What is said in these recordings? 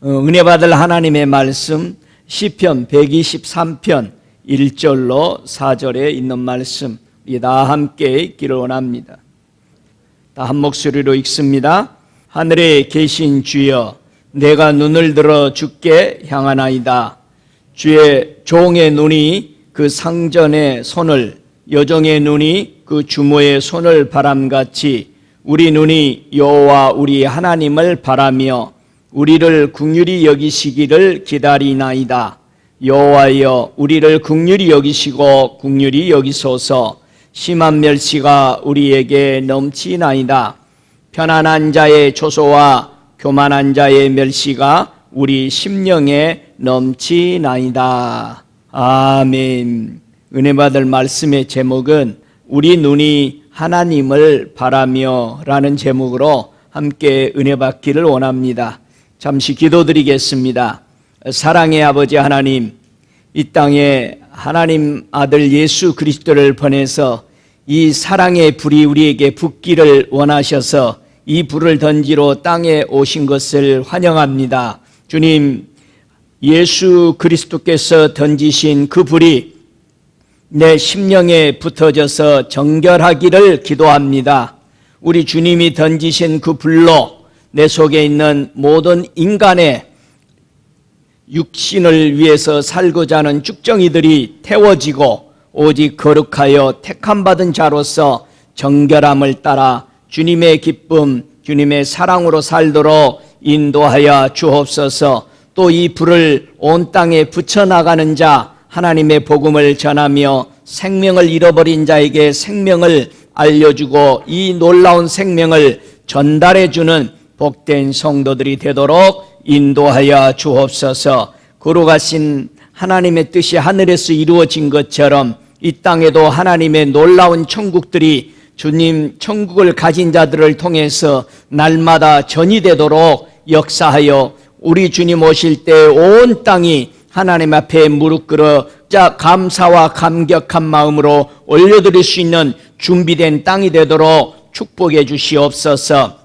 은혜 받을 하나님의 말씀 시편 123편 1절로 4절에 있는 말씀 우리 다 함께 읽기를 원합니다. 다 한 목소리로 읽습니다. 하늘에 계신 주여, 내가 눈을 들어 주께 향하나이다. 주의 종의 눈이 그 상전의 손을, 여종의 눈이 그 주모의 손을 바람같이 우리 눈이 여호와 우리 하나님을 바라며 우리를 긍휼히 여기시기를 기다리나이다. 여호와여, 우리를 긍휼히 여기시고 긍휼히 여기소서. 심한 멸시가 우리에게 넘치나이다. 편안한 자의 조소와 교만한 자의 멸시가 우리 심령에 넘치나이다. 아멘. 은혜 받을 말씀의 제목은 우리 눈이 하나님을 바라며 라는 제목으로 함께 은혜 받기를 원합니다. 잠시 기도드리겠습니다. 사랑의 아버지 하나님, 이 땅에 하나님 아들 예수 그리스도를 보내서 이 사랑의 불이 우리에게 붙기를 원하셔서 이 불을 던지러 땅에 오신 것을 환영합니다. 주님, 예수 그리스도께서 던지신 그 불이 내 심령에 붙어져서 정결하기를 기도합니다. 우리 주님이 던지신 그 불로 내 속에 있는 모든 인간의 육신을 위해서 살고자 하는 쭉정이들이 태워지고 오직 거룩하여 택함받은 자로서 정결함을 따라 주님의 기쁨, 주님의 사랑으로 살도록 인도하여 주옵소서. 또 이 불을 온 땅에 붙여나가는 자, 하나님의 복음을 전하며 생명을 잃어버린 자에게 생명을 알려주고 이 놀라운 생명을 전달해주는 복된 성도들이 되도록 인도하여 주옵소서. 거룩하신 하나님의 뜻이 하늘에서 이루어진 것처럼 이 땅에도 하나님의 놀라운 천국들이 주님 천국을 가진 자들을 통해서 날마다 전이되도록 역사하여 우리 주님 오실 때 온 땅이 하나님 앞에 무릎 꿇어 감사와 감격한 마음으로 올려드릴 수 있는 준비된 땅이 되도록 축복해 주시옵소서.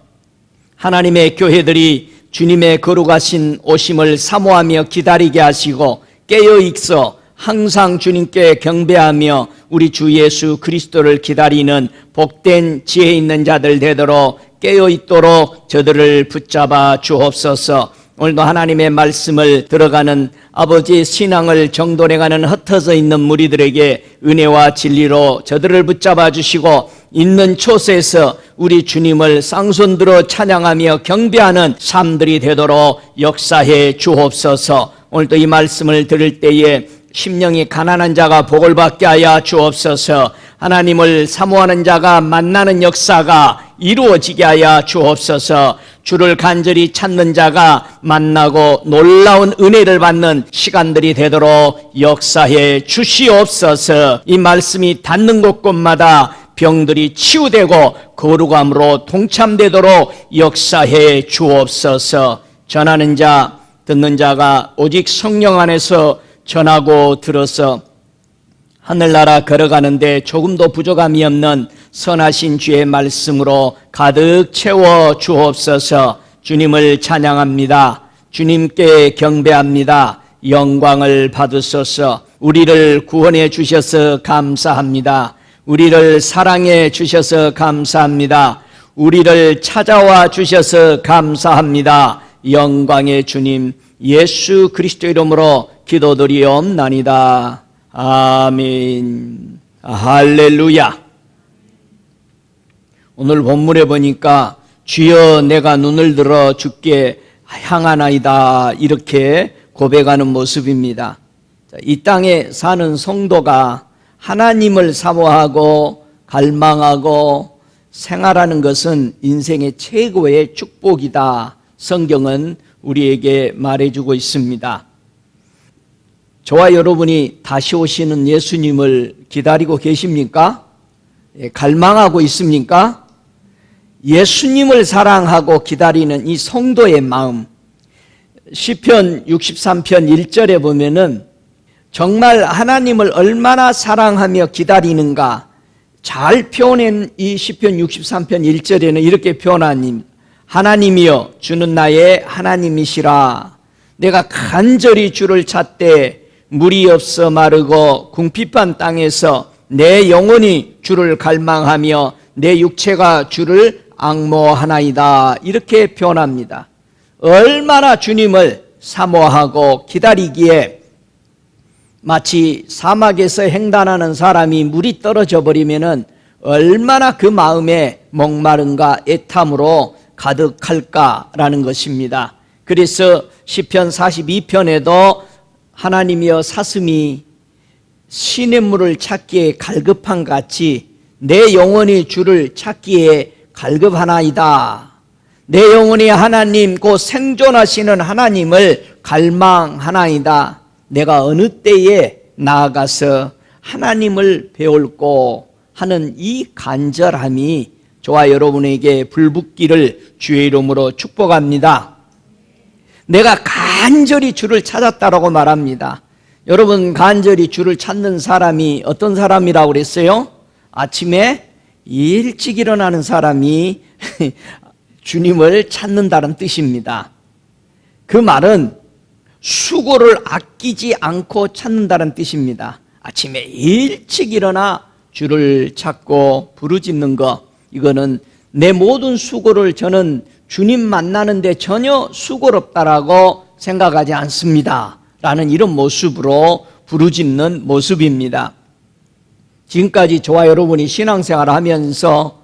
하나님의 교회들이 주님의 거룩하신 오심을 사모하며 기다리게 하시고 깨어 있어 항상 주님께 경배하며 우리 주 예수 그리스도를 기다리는 복된 지혜 있는 자들 되도록 깨어 있도록 저들을 붙잡아 주옵소서. 오늘도 하나님의 말씀을 들어가는 아버지의 신앙을 정돈해가는 흩어져 있는 무리들에게 은혜와 진리로 저들을 붙잡아 주시고 있는 초소에서 우리 주님을 쌍손들어 찬양하며 경배하는 삶들이 되도록 역사해 주옵소서. 오늘도 이 말씀을 들을 때에 심령이 가난한 자가 복을 받게 하여 주옵소서. 하나님을 사모하는 자가 만나는 역사가 이루어지게 하여 주옵소서. 주를 간절히 찾는 자가 만나고 놀라운 은혜를 받는 시간들이 되도록 역사해 주시옵소서. 이 말씀이 닿는 곳곳마다 병들이 치유되고 거룩함으로 동참되도록 역사해 주옵소서. 전하는 자, 듣는 자가 오직 성령 안에서 전하고 들어서 하늘나라 걸어가는데 조금도 부족함이 없는 선하신 주의 말씀으로 가득 채워 주옵소서. 주님을 찬양합니다. 주님께 경배합니다. 영광을 받으소서. 우리를 구원해 주셔서 감사합니다. 우리를 사랑해 주셔서 감사합니다. 우리를 찾아와 주셔서 감사합니다. 영광의 주님 예수 그리스도 이름으로 기도드리옵나이다. 아멘. 할렐루야. 오늘 본문에 보니까 주여 내가 눈을 들어 주께 향하나이다 이렇게 고백하는 모습입니다. 이 땅에 사는 성도가 하나님을 사모하고 갈망하고 생활하는 것은 인생의 최고의 축복이다. 성경은 우리에게 말해주고 있습니다. 저와 여러분이 다시 오시는 예수님을 기다리고 계십니까? 갈망하고 있습니까? 예수님을 사랑하고 기다리는 이 성도의 마음, 시편 63편 1절에 보면은 정말 하나님을 얼마나 사랑하며 기다리는가 잘 표현한 이 시편 63편 1절에는 이렇게 표현합니다. 하나님이여 주는 나의 하나님이시라. 내가 간절히 주를 찾되 물이 없어 마르고 궁핍한 땅에서 내 영혼이 주를 갈망하며 내 육체가 주를 앙모하나이다. 이렇게 표현합니다. 얼마나 주님을 사모하고 기다리기에 마치 사막에서 횡단하는 사람이 물이 떨어져 버리면은 얼마나 그 마음에 목마름과 애탐으로 가득할까라는 것입니다. 그래서 시편 42편에도 하나님이여 사슴이 시냇물을 찾기에 갈급한 같이 내 영혼이 주를 찾기에 갈급하나이다. 내 영혼이 하나님 곧 생존하시는 하나님을 갈망하나이다. 내가 어느 때에 나아가서 하나님을 배울고 하는 이 간절함이 저와 여러분에게 불붙기를 주의 이름으로 축복합니다. 내가 간절히 주를 찾았다라고 말합니다. 여러분, 간절히 주를 찾는 사람이 어떤 사람이라고 그랬어요? 아침에 일찍 일어나는 사람이 주님을 찾는다는 뜻입니다. 그 말은 수고를 아끼지 않고 찾는다는 뜻입니다. 아침에 일찍 일어나 주를 찾고 부르짖는 것, 이거는 내 모든 수고를 저는 주님 만나는데 전혀 수고롭다라고 생각하지 않습니다 라는 이런 모습으로 부르짖는 모습입니다. 지금까지 저와 여러분이 신앙생활을 하면서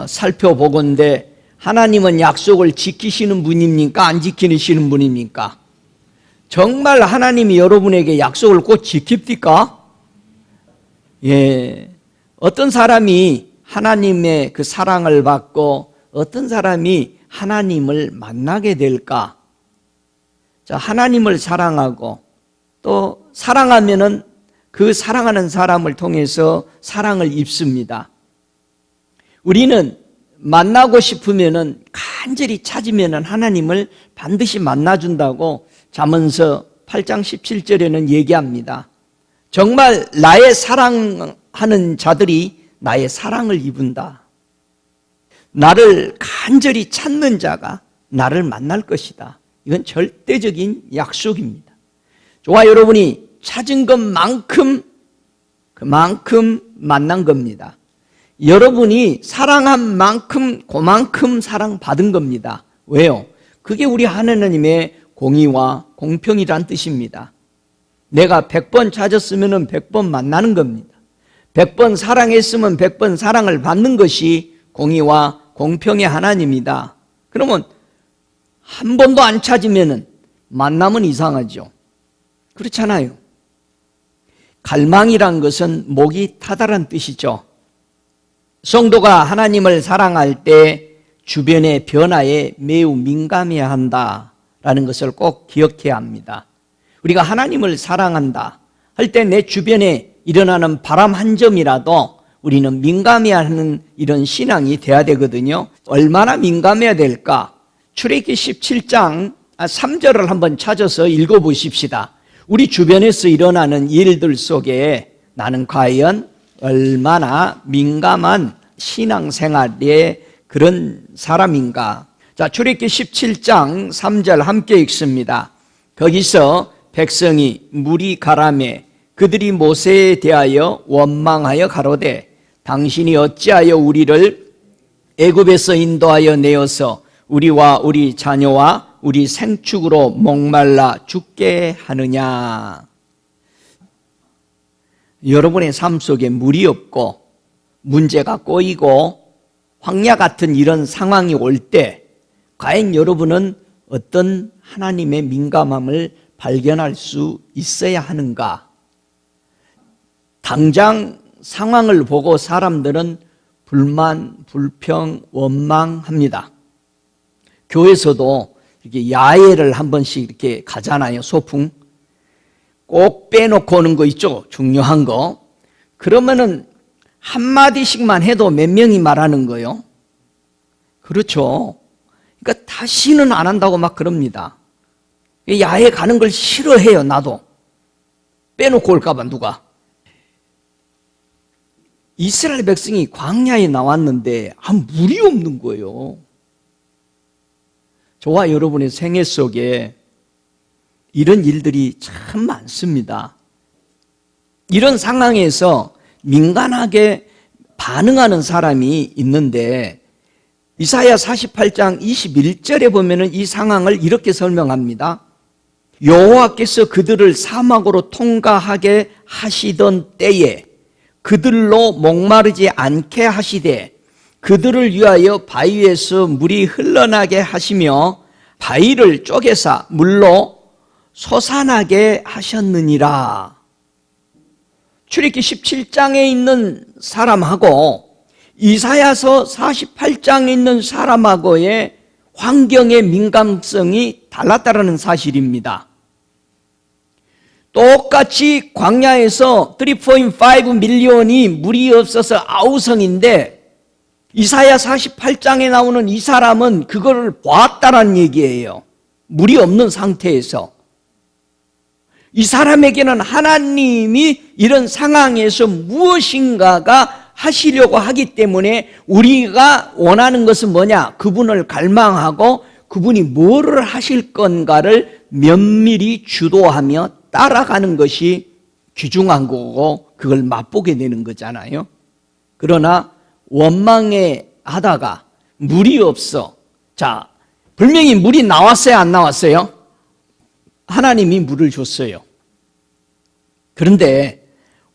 살펴보건대 하나님은 약속을 지키시는 분입니까? 안 지키시는 분입니까? 정말 하나님이 여러분에게 약속을 꼭 지킵니까? 예. 어떤 사람이 하나님의 그 사랑을 받고 어떤 사람이 하나님을 만나게 될까? 자, 하나님을 사랑하고 또 사랑하면은 그 사랑하는 사람을 통해서 사랑을 입습니다. 우리는 만나고 싶으면은 간절히 찾으면은 하나님을 반드시 만나준다고 잠언서 8장 17절에는 얘기합니다. 정말 나의 사랑하는 자들이 나의 사랑을 입은다. 나를 간절히 찾는 자가 나를 만날 것이다. 이건 절대적인 약속입니다. 저와 여러분이 찾은 것만큼 그만큼 만난 겁니다. 여러분이 사랑한 만큼 그만큼 사랑받은 겁니다. 왜요? 그게 우리 하나님의 공의와 공평이란 뜻입니다. 내가 100번 찾았으면 100번 만나는 겁니다. 100번 사랑했으면 100번 사랑을 받는 것이 공의와 공평의 하나님이다. 그러면 한 번도 안 찾으면 만남은 이상하죠. 그렇잖아요. 갈망이란 것은 목이 타다란 뜻이죠. 성도가 하나님을 사랑할 때 주변의 변화에 매우 민감해야 한다라는 것을 꼭 기억해야 합니다. 우리가 하나님을 사랑한다 할 때 내 주변에 일어나는 바람 한 점이라도 우리는 민감해야 하는 이런 신앙이 돼야 되거든요. 얼마나 민감해야 될까? 출애굽기 17장 3절을 한번 찾아서 읽어보십시다. 우리 주변에서 일어나는 일들 속에 나는 과연 얼마나 민감한 신앙생활의 그런 사람인가? 자, 출애굽기 17장 3절 함께 읽습니다. 거기서 백성이 물이 가라매 그들이 모세에 대하여 원망하여 가로되 당신이 어찌하여 우리를 애굽에서 인도하여 내어서 우리와 우리 자녀와 우리 생축으로 목말라 죽게 하느냐. 여러분의 삶 속에 물이 없고 문제가 꼬이고 황야 같은 이런 상황이 올 때 과연 여러분은 어떤 하나님의 민감함을 발견할 수 있어야 하는가? 당장 상황을 보고 사람들은 불만, 불평, 원망합니다. 교회에서도 이렇게 야외를 한 번씩 이렇게 가잖아요. 소풍. 꼭 빼놓고 오는 거 있죠. 중요한 거. 그러면은 한마디씩만 해도 몇 명이 말하는 거요. 그렇죠. 그러니까 다시는 안 한다고 막 그럽니다. 야외 가는 걸 싫어해요. 나도. 빼놓고 올까봐 누가. 이스라엘 백성이 광야에 나왔는데 물이 없는 거예요. 저와 여러분의 생애 속에 이런 일들이 참 많습니다. 이런 상황에서 민감하게 반응하는 사람이 있는데 이사야 48장 21절에 보면은 이 상황을 이렇게 설명합니다. 여호와께서 그들을 사막으로 통과하게 하시던 때에 그들로 목마르지 않게 하시되 그들을 위하여 바위에서 물이 흘러나게 하시며 바위를 쪼개사 물로 솟아나게 하셨느니라. 출애굽기 17장에 있는 사람하고 이사야서 48장에 있는 사람하고의 환경의 민감성이 달랐다는 사실입니다. 똑같이 광야에서 3.5 밀리언이 물이 없어서 아우성인데 이사야 48장에 나오는 이 사람은 그거를 보았다는 얘기예요. 물이 없는 상태에서. 이 사람에게는 하나님이 이런 상황에서 무엇인가가 하시려고 하기 때문에 우리가 원하는 것은 뭐냐? 그분을 갈망하고 그분이 뭐를 하실 건가를 면밀히 주도하며 따라가는 것이 귀중한 거고 그걸 맛보게 되는 거잖아요. 그러나 원망해 하다가 물이 없어. 자, 분명히 물이 나왔어요, 안 나왔어요? 하나님이 물을 줬어요. 그런데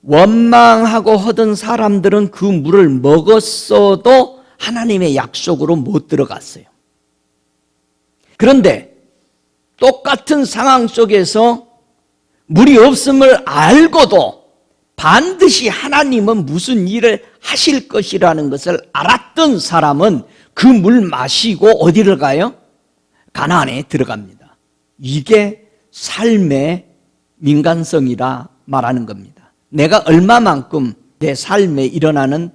원망하고 하던 사람들은 그 물을 먹었어도 하나님의 약속으로 못 들어갔어요. 그런데 똑같은 상황 속에서 물이 없음을 알고도 반드시 하나님은 무슨 일을 하실 것이라는 것을 알았던 사람은 그 물 마시고 어디를 가요? 가나안에 들어갑니다. 이게 삶의 민감성이라 말하는 겁니다. 내가 얼마만큼 내 삶에 일어나는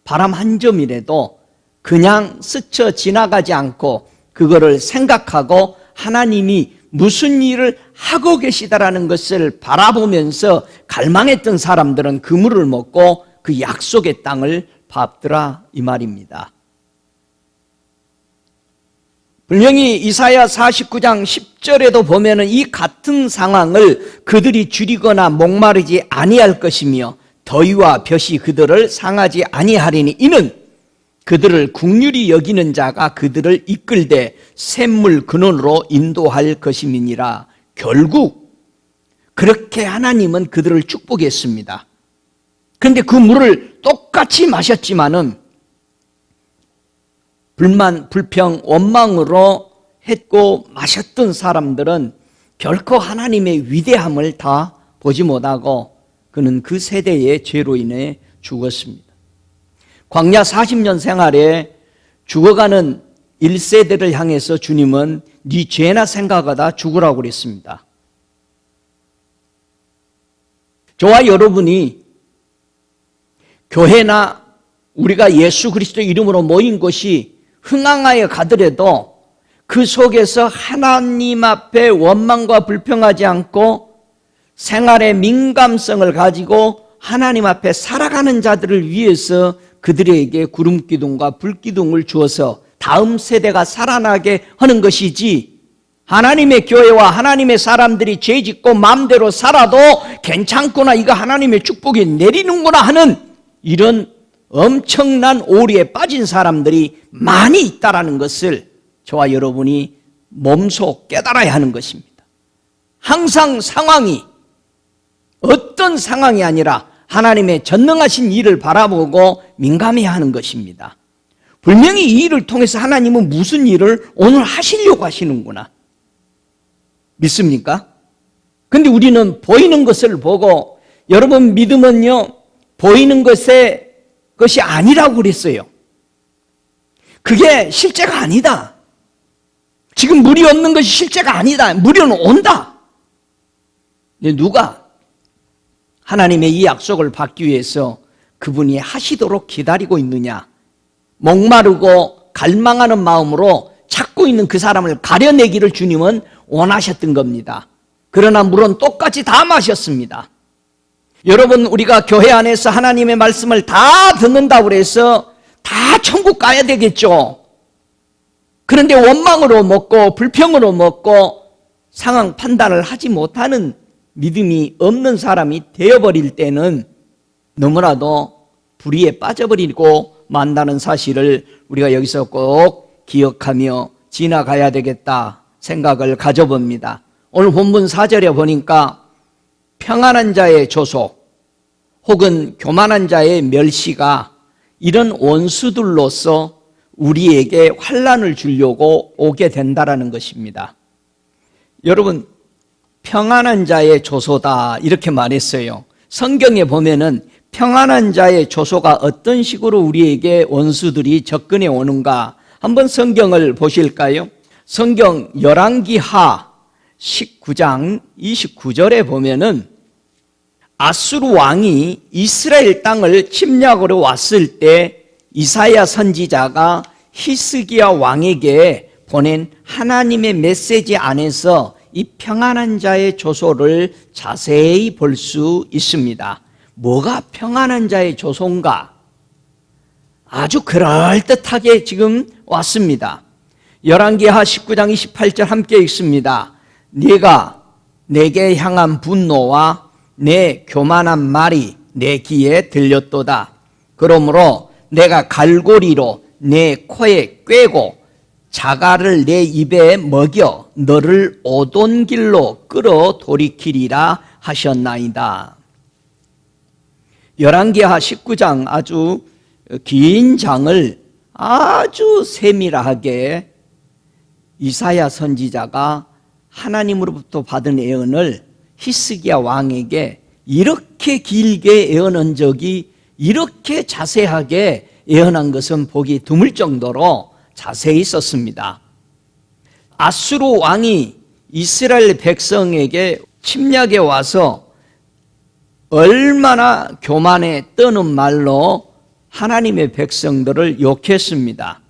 바람 한 점이라도 그냥 스쳐 지나가지 않고 그거를 생각하고 하나님이 무슨 일을 하고 계시다라는 것을 바라보면서 갈망했던 사람들은 그 물을 먹고 그 약속의 땅을 밟더라 이 말입니다. 분명히 이사야 49장 10절에도 보면은 이 같은 상황을 그들이 줄이거나 목마르지 아니할 것이며 더위와 볕이 그들을 상하지 아니하리니 이는 그들을 긍휼히 여기는 자가 그들을 이끌되 샘물 근원으로 인도할 것임이니라. 결국 그렇게 하나님은 그들을 축복했습니다. 그런데 그 물을 똑같이 마셨지만은 불만, 불평, 원망으로 했고 마셨던 사람들은 결코 하나님의 위대함을 다 보지 못하고 그는 그 세대의 죄로 인해 죽었습니다. 광야 40년 생활에 죽어가는 1세대를 향해서 주님은 네 죄나 생각하다 죽으라고 그랬습니다. 저와 여러분이 교회나 우리가 예수 그리스도 이름으로 모인 곳이 흥황하여 가더라도 그 속에서 하나님 앞에 원망과 불평하지 않고 생활의 민감성을 가지고 하나님 앞에 살아가는 자들을 위해서 그들에게 구름기둥과 불기둥을 주어서 다음 세대가 살아나게 하는 것이지, 하나님의 교회와 하나님의 사람들이 죄짓고 마음대로 살아도 괜찮구나, 이거 하나님의 축복이 내리는구나 하는 이런 엄청난 오류에 빠진 사람들이 많이 있다는 것을 저와 여러분이 몸소 깨달아야 하는 것입니다. 항상 상황이 어떤 상황이 아니라 하나님의 전능하신 일을 바라보고 민감해야 하는 것입니다. 분명히 이 일을 통해서 하나님은 무슨 일을 오늘 하시려고 하시는구나 믿습니까? 그런데 우리는 보이는 것을 보고, 여러분 믿음은요 보이는 것이 아니라고 그랬어요. 그게 실제가 아니다. 지금 물이 없는 것이 실제가 아니다. 물은 온다. 근데 누가 하나님의 이 약속을 받기 위해서 그분이 하시도록 기다리고 있느냐? 목마르고 갈망하는 마음으로 찾고 있는 그 사람을 가려내기를 주님은 원하셨던 겁니다. 그러나 물은 똑같이 다 마셨습니다. 여러분, 우리가 교회 안에서 하나님의 말씀을 다 듣는다고 해서 다 천국 가야 되겠죠. 그런데 원망으로 먹고 불평으로 먹고 상황 판단을 하지 못하는 믿음이 없는 사람이 되어버릴 때는 너무나도 불의에 빠져버리고 만다는 사실을 우리가 여기서 꼭 기억하며 지나가야 되겠다 생각을 가져봅니다. 오늘 본문 4절에 보니까 평안한 자의 조속 혹은 교만한 자의 멸시가 이런 원수들로서 우리에게 환난을 주려고 오게 된다라는 것입니다. 여러분, 평안한 자의 조소다 이렇게 말했어요. 성경에 보면은 평안한 자의 조소가 어떤 식으로 우리에게 원수들이 접근해 오는가 한번 성경을 보실까요? 성경 열왕기하 19장 29절에 보면은 아수르 왕이 이스라엘 땅을 침략으로 왔을 때 이사야 선지자가 히스기야 왕에게 보낸 하나님의 메시지 안에서 이 평안한 자의 조소를 자세히 볼 수 있습니다. 뭐가 평안한 자의 조소인가? 아주 그럴듯하게 지금 왔습니다. 열왕기하 19장 28절 함께 읽습니다. 네가 내게 향한 분노와 내 교만한 말이 내 귀에 들렸도다. 그러므로 내가 갈고리로 내 코에 꿰고 자갈을 내 입에 먹여 너를 오던 길로 끌어 돌이키리라 하셨나이다. 열왕기하 19장 아주 긴 장을 아주 세밀하게 이사야 선지자가 하나님으로부터 받은 예언을 히스기야 왕에게 이렇게 길게 예언한 적이 이렇게 자세하게 예언한 것은 보기 드물 정도로 자세히 썼습니다. 아수르 왕이 이스라엘 백성에게 침략해 와서 얼마나 교만에 떠는 말로 하나님의 백성들을 욕했습니다.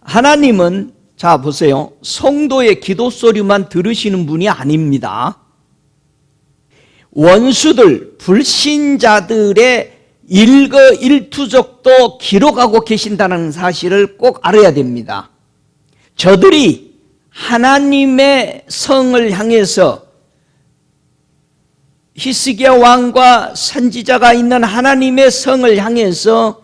하나님은 자 보세요. 성도의 기도 소리만 들으시는 분이 아닙니다. 원수들, 불신자들의 일거일투족도 기록하고 계신다는 사실을 꼭 알아야 됩니다. 저들이 하나님의 성을 향해서 히스기야 왕과 선지자가 있는 하나님의 성을 향해서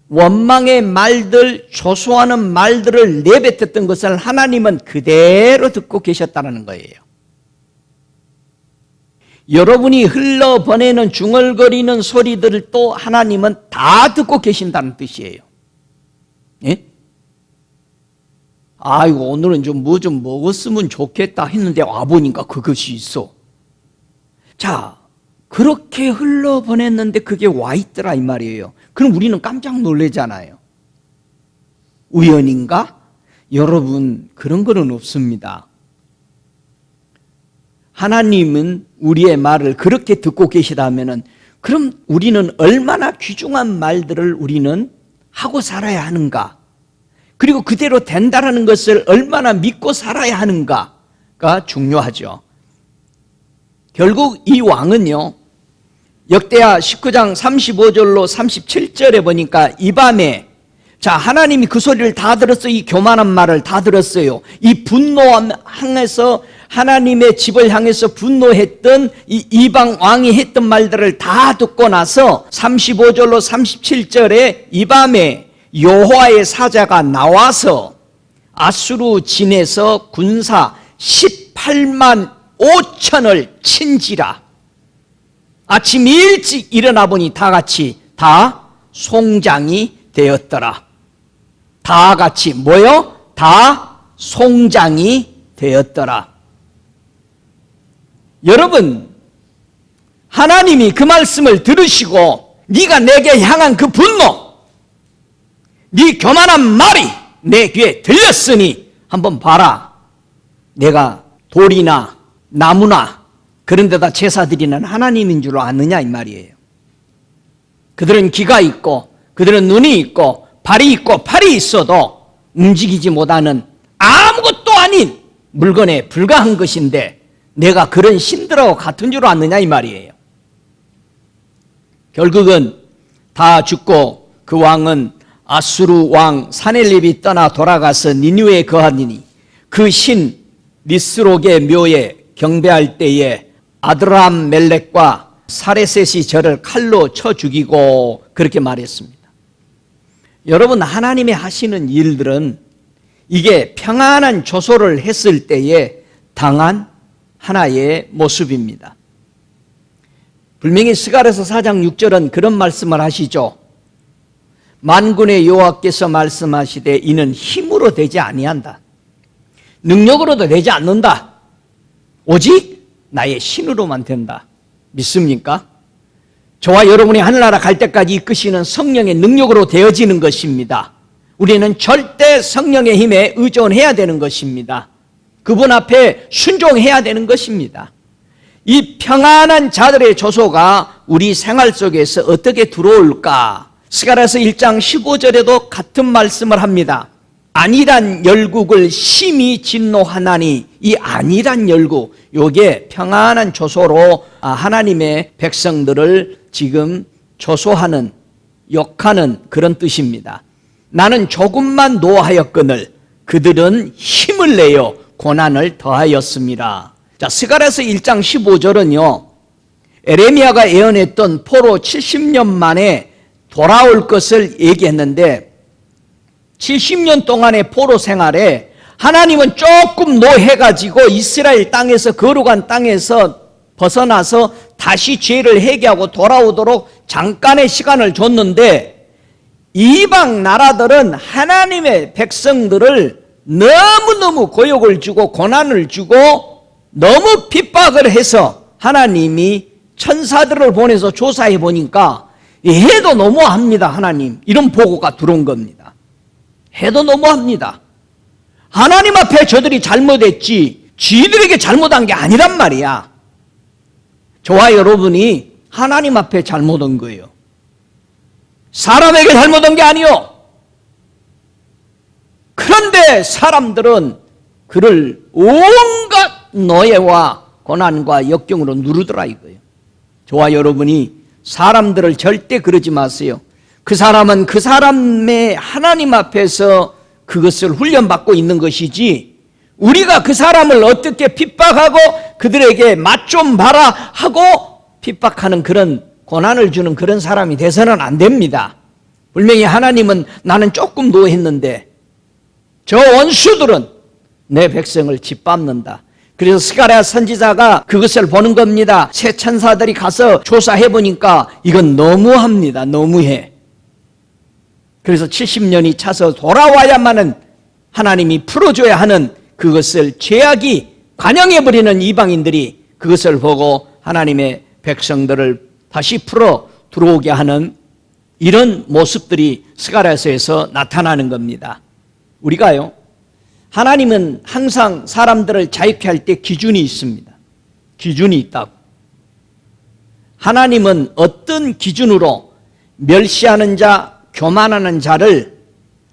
원망의 말들, 조소하는 말들을 내뱉었던 것을 하나님은 그대로 듣고 계셨다는 거예요. 여러분이 흘러보내는 중얼거리는 소리들을 또 하나님은 다 듣고 계신다는 뜻이에요. 예? 아이고 오늘은 좀 뭐 좀 먹었으면 좋겠다 했는데 와보니까 그것이 있어. 자, 그렇게 흘러보냈는데 그게 와 있더라 이 말이에요. 그럼 우리는 깜짝 놀라잖아요. 우연인가? 여러분 그런 거는 없습니다. 하나님은 우리의 말을 그렇게 듣고 계시다면은 그럼 우리는 얼마나 귀중한 말들을 우리는 하고 살아야 하는가? 그리고 그대로 된다라는 것을 얼마나 믿고 살아야 하는가가 중요하죠. 결국 이 왕은요, 역대하 19장 35절로 37절에 보니까 이 밤에 자 하나님이 그 소리를 다 들었어요. 이 교만한 말을 다 들었어요. 이 분노함 향해서 하나님의 집을 향해서 분노했던 이 이방 왕이 했던 말들을 다 듣고 나서 35절로 37절에 이 밤에 여호와의 사자가 나와서 아수르 진에서 군사 18만 5천을 친지라. 아침 일찍 일어나 보니 다 같이 다 송장이 되었더라. 다 같이 뭐요? 다 송장이 되었더라. 여러분, 하나님이 그 말씀을 들으시고 네가 내게 향한 그 분노, 네 교만한 말이 내 귀에 들렸으니 한번 봐라. 내가 돌이나 나무나 그런 데다 제사 드리는 하나님인 줄 아느냐 이 말이에요. 그들은 귀가 있고 그들은 눈이 있고 발이 있고 팔이 있어도 움직이지 못하는 아무것도 아닌 물건에 불과한 것인데 내가 그런 신들하고 같은 줄 아느냐 이 말이에요. 결국은 다 죽고 그 왕은 아수르 왕 사넬립이 떠나 돌아가서 니느웨에 거하니니 그 신 니스록의 묘에 경배할 때에 아드람 멜렉과 사레셋이 저를 칼로 쳐 죽이고 그렇게 말했습니다. 여러분, 하나님이 하시는 일들은 이게 평안한 조소를 했을 때에 당한 하나의 모습입니다. 분명히 스가랴서 4장 6절은 그런 말씀을 하시죠. 만군의 여호와께서 말씀하시되 이는 힘으로 되지 아니한다. 능력으로도 되지 않는다. 오직 나의 신으로만 된다. 믿습니까? 저와 여러분이 하늘나라 갈 때까지 이끄시는 성령의 능력으로 되어지는 것입니다. 우리는 절대 성령의 힘에 의존해야 되는 것입니다. 그분 앞에 순종해야 되는 것입니다. 이 평안한 자들의 조소가 우리 생활 속에서 어떻게 들어올까? 스가랴서 1장 15절에도 같은 말씀을 합니다. 안일한 열국을 심히 진노하나니, 이 안일한 열국, 요게 평안한 조소로 하나님의 백성들을 지금 조소하는, 욕하는 그런 뜻입니다. 나는 조금만 노하였거늘 그들은 힘을 내어 고난을 더하였습니다. 자, 스가랴서 1장 15절은요, 에레미야가 예언했던 포로 70년 만에 돌아올 것을 얘기했는데 70년 동안의 포로 생활에 하나님은 조금 노해가지고 이스라엘 땅에서, 거룩한 땅에서 벗어나서 다시 죄를 회개하고 돌아오도록 잠깐의 시간을 줬는데, 이방 나라들은 하나님의 백성들을 너무너무 고욕을 주고 고난을 주고 너무 핍박을 해서 하나님이 천사들을 보내서 조사해 보니까 해도 너무합니다. 하나님, 이런 보고가 들어온 겁니다. 해도 너무합니다. 하나님 앞에 저들이 잘못했지 지들에게 잘못한 게 아니란 말이야. 저와 여러분이 하나님 앞에 잘못한 거예요. 사람에게 잘못한 게 아니요. 그런데 사람들은 그를 온갖 노예와 고난과 역경으로 누르더라 이거예요. 저와 여러분이 사람들을 절대 그러지 마세요. 그 사람은 그 사람의 하나님 앞에서 그것을 훈련받고 있는 것이지, 우리가 그 사람을 어떻게 핍박하고 그들에게 맛 좀 봐라 하고 핍박하는 그런, 고난을 주는 그런 사람이 돼서는 안 됩니다. 분명히 하나님은 나는 조금 노했는데 저 원수들은 내 백성을 짓밟는다. 그래서 스가랴 선지자가 그것을 보는 겁니다. 새 천사들이 가서 조사해 보니까 이건 너무합니다. 너무해. 그래서 70년이 차서 돌아와야만은 하나님이 풀어줘야 하는 그것을 죄악이 관영해버리는 이방인들이 그것을 보고 하나님의 백성들을 다시 풀어 들어오게 하는 이런 모습들이 스가랴서에서 나타나는 겁니다. 우리가요, 하나님은 항상 사람들을 자유케 할 때 기준이 있습니다. 기준이 있다고. 하나님은 어떤 기준으로 멸시하는 자, 교만하는 자를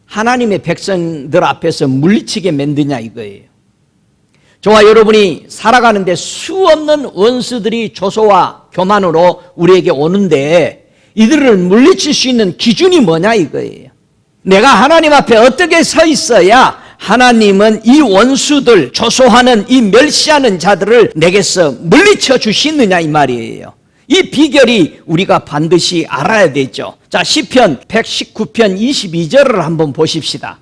하나님의 백성들 앞에서 물리치게 만드냐 이거예요. 저와 여러분이 살아가는데 수없는 원수들이 조소와 교만으로 우리에게 오는데 이들을 물리칠 수 있는 기준이 뭐냐 이거예요. 내가 하나님 앞에 어떻게 서 있어야 하나님은 이 원수들, 조소하는 이 멸시하는 자들을 내게서 물리쳐 주시느냐 이 말이에요. 이 비결이 우리가 반드시 알아야 되죠. 자, 시편 119편 22절을 한번 보십시다.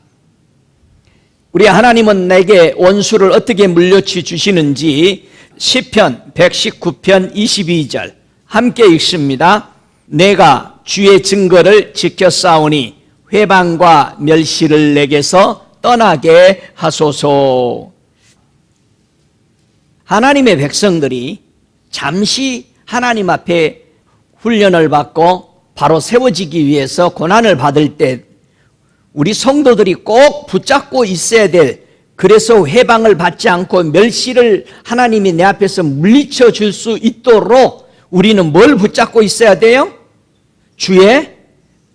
우리 하나님은 내게 원수를 어떻게 물려치 주시는지 시편 119편 22절 함께 읽습니다. 내가 주의 증거를 지켜 싸우니 회방과 멸시를 내게서 떠나게 하소서. 하나님의 백성들이 잠시 하나님 앞에 훈련을 받고 바로 세워지기 위해서 고난을 받을 때 우리 성도들이 꼭 붙잡고 있어야 될, 그래서 회방을 받지 않고 멸시를 하나님이 내 앞에서 물리쳐 줄 수 있도록 우리는 뭘 붙잡고 있어야 돼요? 주의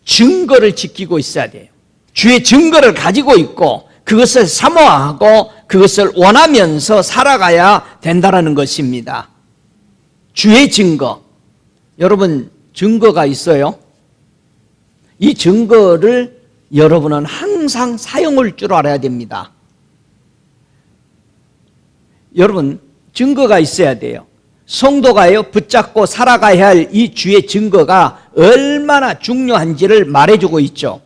증거를 지키고 있어야 돼요. 주의 증거를 가지고 있고 그것을 사모하고 그것을 원하면서 살아가야 된다는 것입니다. 주의 증거. 여러분, 증거가 있어요. 이 증거를 여러분은 항상 사용할 줄 알아야 됩니다. 여러분, 증거가 있어야 돼요. 성도가요, 붙잡고 살아가야 할 이 주의 증거가 얼마나 중요한지를 말해주고 있죠.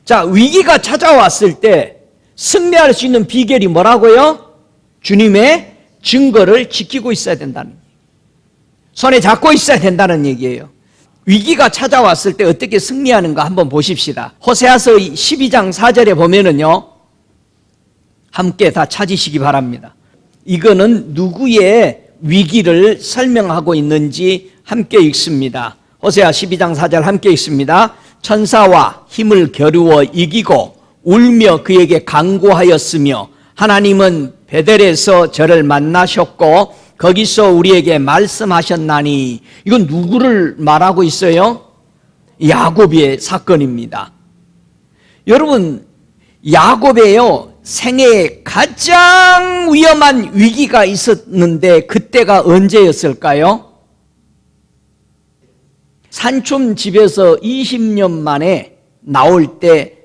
자, 위기가 찾아왔을 때 승리할 수 있는 비결이 뭐라고요? 주님의 증거를 지키고 있어야 된다는 얘기예요. 손에 잡고 있어야 된다는 얘기예요. 위기가 찾아왔을 때 어떻게 승리하는가 한번 보십시다. 호세아서 12장 4절에 보면은요, 함께 다 찾으시기 바랍니다. 이거는 누구의 위기를 설명하고 있는지 함께 읽습니다. 호세아 12장 4절 함께 읽습니다. 천사와 힘을 겨루어 이기고 울며 그에게 간구하였으며 하나님은 베델에서 저를 만나셨고 거기서 우리에게 말씀하셨나니. 이건 누구를 말하고 있어요? 야곱의 사건입니다. 여러분, 야곱의요 생애에 가장 위험한 위기가 있었는데 그때가 언제였을까요? 삼촌 집에서 20년 만에 나올 때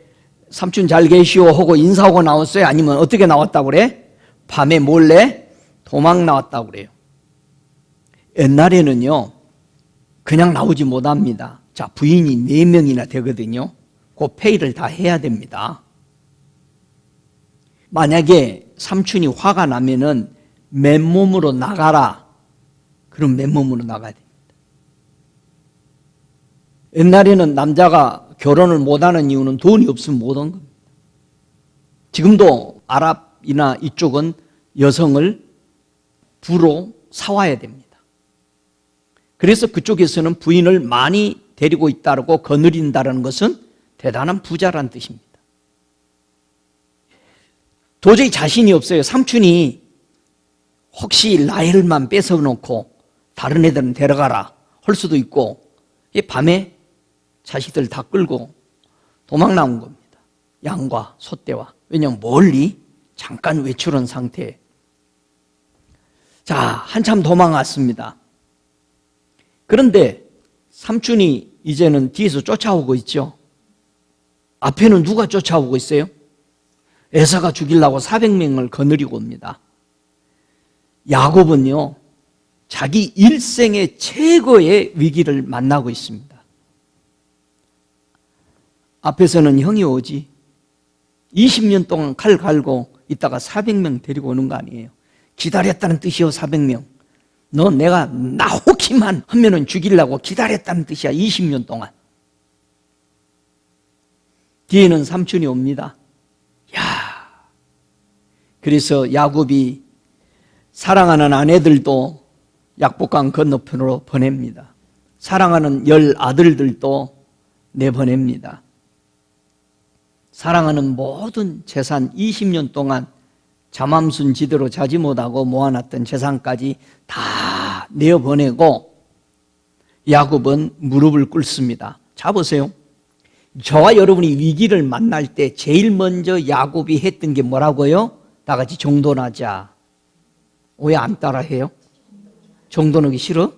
삼촌 잘 계시오 하고 인사하고 나왔어요? 아니면 어떻게 나왔다고 그래? 밤에 몰래 도망 나왔다고 그래요. 옛날에는요 그냥 나오지 못합니다. 자, 부인이 4명이나 되거든요. 그 페이를 다 해야 됩니다. 만약에 삼촌이 화가 나면은 맨몸으로 나가라. 그럼 맨몸으로 나가야 됩니다. 옛날에는 남자가 결혼을 못하는 이유는 돈이 없으면 못한 겁니다. 지금도 아랍이나 이쪽은 여성을 부로 사와야 됩니다. 그래서 그쪽에서는 부인을 많이 데리고 있다고 거느린다는 것은 대단한 부자란 뜻입니다. 도저히 자신이 없어요. 삼촌이 혹시 라헬만 뺏어놓고 다른 애들은 데려가라 할 수도 있고, 밤에 자식들 다 끌고 도망 나온 겁니다. 양과 소떼와. 왜냐하면 멀리 잠깐 외출한 상태에. 자, 한참 도망왔습니다. 그런데 삼촌이 이제는 뒤에서 쫓아오고 있죠. 앞에는 누가 쫓아오고 있어요? 에사가 죽이려고 400명을 거느리고 옵니다. 야곱은요 자기 일생의 최고의 위기를 만나고 있습니다. 앞에서는 형이 오지 20년 동안 칼 갈고 있다가 400명 데리고 오는 거 아니에요. 기다렸다는 뜻이요. 400명. 너 내가 나오기만 하면은 죽이려고 기다렸다는 뜻이야. 20년 동안. 뒤에는 삼촌이 옵니다. 야, 그래서 야곱이 사랑하는 아내들도 약복강 건너편으로 보냅니다. 사랑하는 10 아들들도 내보냅니다. 사랑하는 모든 재산 20년 동안 잠암순 지대로 자지 못하고 모아놨던 재산까지 다 내어보내고 야곱은 무릎을 꿇습니다. 자, 보세요. 저와 여러분이 위기를 만날 때 제일 먼저 야곱이 했던 게 뭐라고요? 다 같이 정돈하자. 왜 안 따라해요? 정돈하기 싫어?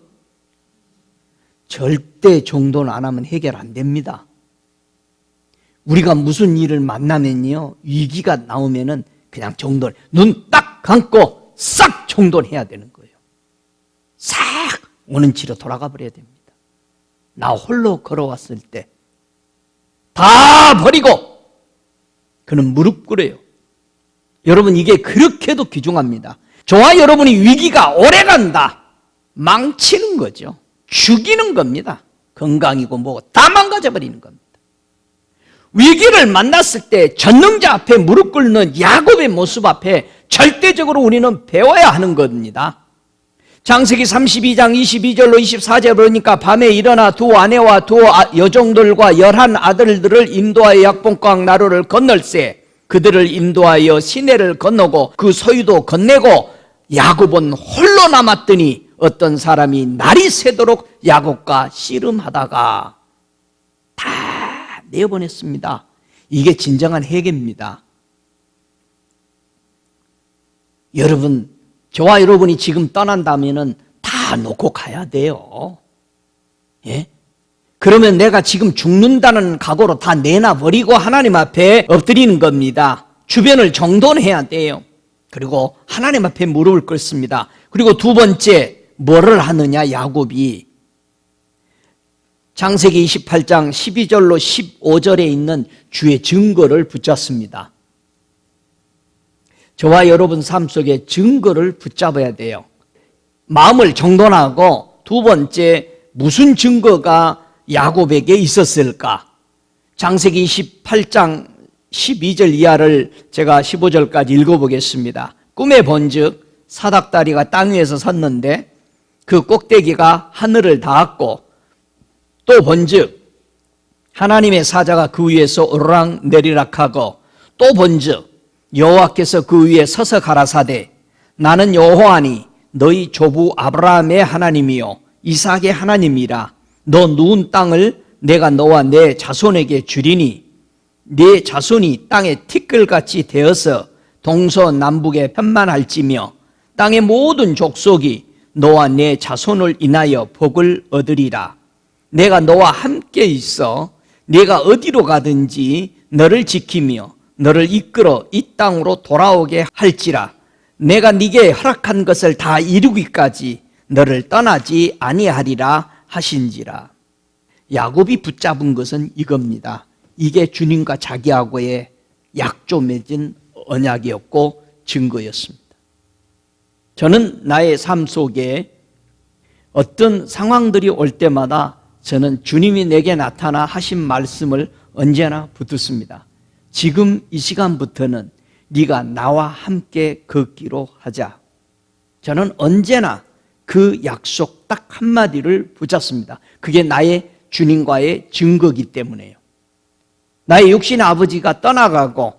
절대 정돈 안 하면 해결 안 됩니다. 우리가 무슨 일을 만나면요 위기가 나오면은 그냥 정돈, 눈 딱 감고 싹 정돈해야 되는 거예요. 싹 오는 치로 돌아가 버려야 됩니다. 나 홀로 걸어왔을 때 다 버리고 그는 무릎 꿇어요. 여러분, 이게 그렇게도 귀중합니다. 저와 여러분이 위기가 오래간다, 망치는 거죠. 죽이는 겁니다. 건강이고 뭐고 다 망가져 버리는 겁니다. 위기를 만났을 때 전능자 앞에 무릎 꿇는 야곱의 모습 앞에 절대적으로 우리는 배워야 하는 겁니다. 창세기 32장 22절로 24절 보니까 밤에 일어나 2 아내와 2 여종들과 11 아들들을 인도하여 약봉강 나루를 건널세. 그들을 인도하여 시내를 건너고 그 소유도 건네고 야곱은 홀로 남았더니 어떤 사람이 날이 새도록 야곱과 씨름하다가 다 내어보냈습니다. 이게 진정한 회개입니다. 여러분, 저와 여러분이 지금 떠난다면은 다 놓고 가야 돼요. 예? 그러면 내가 지금 죽는다는 각오로 다 내놔버리고 하나님 앞에 엎드리는 겁니다. 주변을 정돈해야 돼요. 그리고 하나님 앞에 무릎을 꿇습니다. 그리고 두 번째 뭐를 하느냐? 야곱이 창세기 28장 12절로 15절에 있는 주의 증거를 붙잡습니다. 저와 여러분 삶 속에 증거를 붙잡아야 돼요. 마음을 정돈하고 두 번째 무슨 증거가 야곱에게 있었을까? 창세기 28장 12절 이하를 제가 15절까지 읽어보겠습니다. 꿈에 본즉 사닥다리가 땅 위에서 섰는데 그 꼭대기가 하늘을 닿았고 또 본즉 하나님의 사자가 그 위에서 오르락 내리락하고 또 본즉 여호와께서 그 위에 서서 가라사대 나는 여호와니 너희 조부 아브라함의 하나님이요 이삭의 하나님이라. 너 누운 땅을 내가 너와 내 자손에게 주리니 네 자손이 땅의 티끌같이 되어서 동서남북에 편만할지며 땅의 모든 족속이 너와 내 자손을 인하여 복을 얻으리라. 내가 너와 함께 있어 네가 어디로 가든지 너를 지키며 너를 이끌어 이 땅으로 돌아오게 할지라. 내가 네게 허락한 것을 다 이루기까지 너를 떠나지 아니하리라 하신지라. 야곱이 붙잡은 것은 이겁니다. 이게 주님과 자기하고의 약조 맺은 언약이었고 증거였습니다. 저는 나의 삶 속에 어떤 상황들이 올 때마다 저는 주님이 내게 나타나 하신 말씀을 언제나 붙듭니다. 지금 이 시간부터는 네가 나와 함께 걷기로 하자. 저는 언제나 그 약속 딱 한마디를 붙잡습니다. 그게 나의 주님과의 증거이기 때문에요. 나의 육신의 아버지가 떠나가고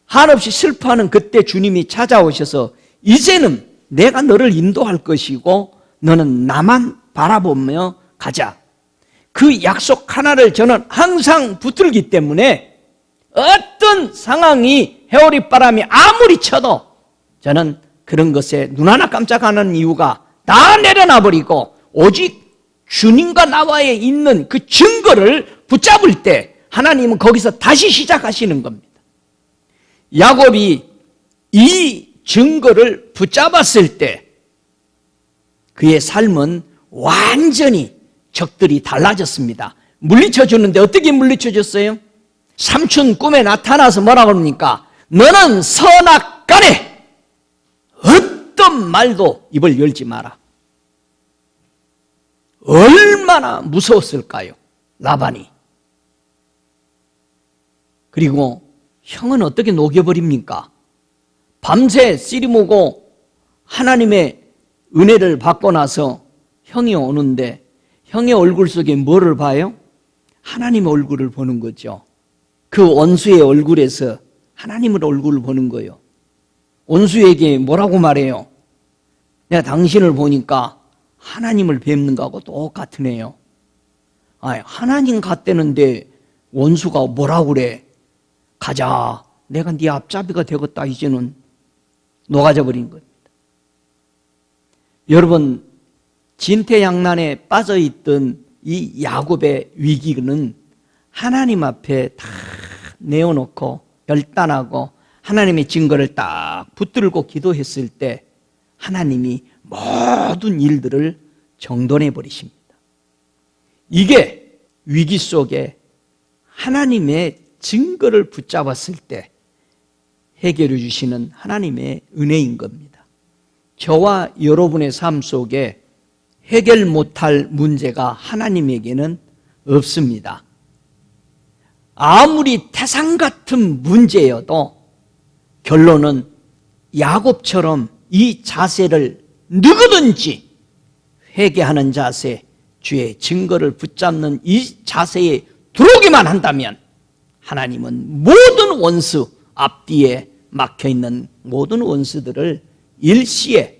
한없이 슬퍼하는 그때 주님이 찾아오셔서 이제는 내가 너를 인도할 것이고 너는 나만 바라보며 가자. 그 약속 하나를 저는 항상 붙들기 때문에 어떤 상황이 해오리바람이 아무리 쳐도 저는 그런 것에 눈 하나 깜짝 안 하는 이유가 다 내려놔버리고 오직 주님과 나와의 있는 그 증거를 붙잡을 때 하나님은 거기서 다시 시작하시는 겁니다. 야곱이 이 증거를 붙잡았을 때 그의 삶은 완전히 적들이 달라졌습니다. 물리쳐 주는데 어떻게 물리쳐 줬어요? 삼촌 꿈에 나타나서 뭐라고 합니까? 너는 선악간에 어떤 말도 입을 열지 마라. 얼마나 무서웠을까요? 라반이. 그리고 형은 어떻게 녹여버립니까? 밤새 씨름하고 하나님의 은혜를 받고 나서 형이 오는데 형의 얼굴 속에 뭐를 봐요? 하나님의 얼굴을 보는 거죠. 그 원수의 얼굴에서 하나님의 얼굴을 보는 거예요. 원수에게 뭐라고 말해요? 내가 당신을 보니까 하나님을 뵙는 거하고 똑같은 애요. 하나님 같대는데 원수가 뭐라고 그래? 가자. 내가 네 앞잡이가 되겠다. 이제는 녹아져 버린 겁니다. 여러분, 진퇴양난에 빠져있던 이 야곱의 위기는 하나님 앞에 다 내어놓고 결단하고 하나님의 증거를 딱 붙들고 기도했을 때 하나님이 모든 일들을 정돈해 버리십니다. 이게 위기 속에 하나님의 증거를 붙잡았을 때 해결해 주시는 하나님의 은혜인 겁니다. 저와 여러분의 삶 속에 해결 못할 문제가 하나님에게는 없습니다. 아무리 태산 같은 문제여도 결론은 야곱처럼 이 자세를 누구든지 회개하는 자세, 주의 증거를 붙잡는 이 자세에 들어오기만 한다면 하나님은 모든 원수, 앞뒤에 막혀있는 모든 원수들을 일시에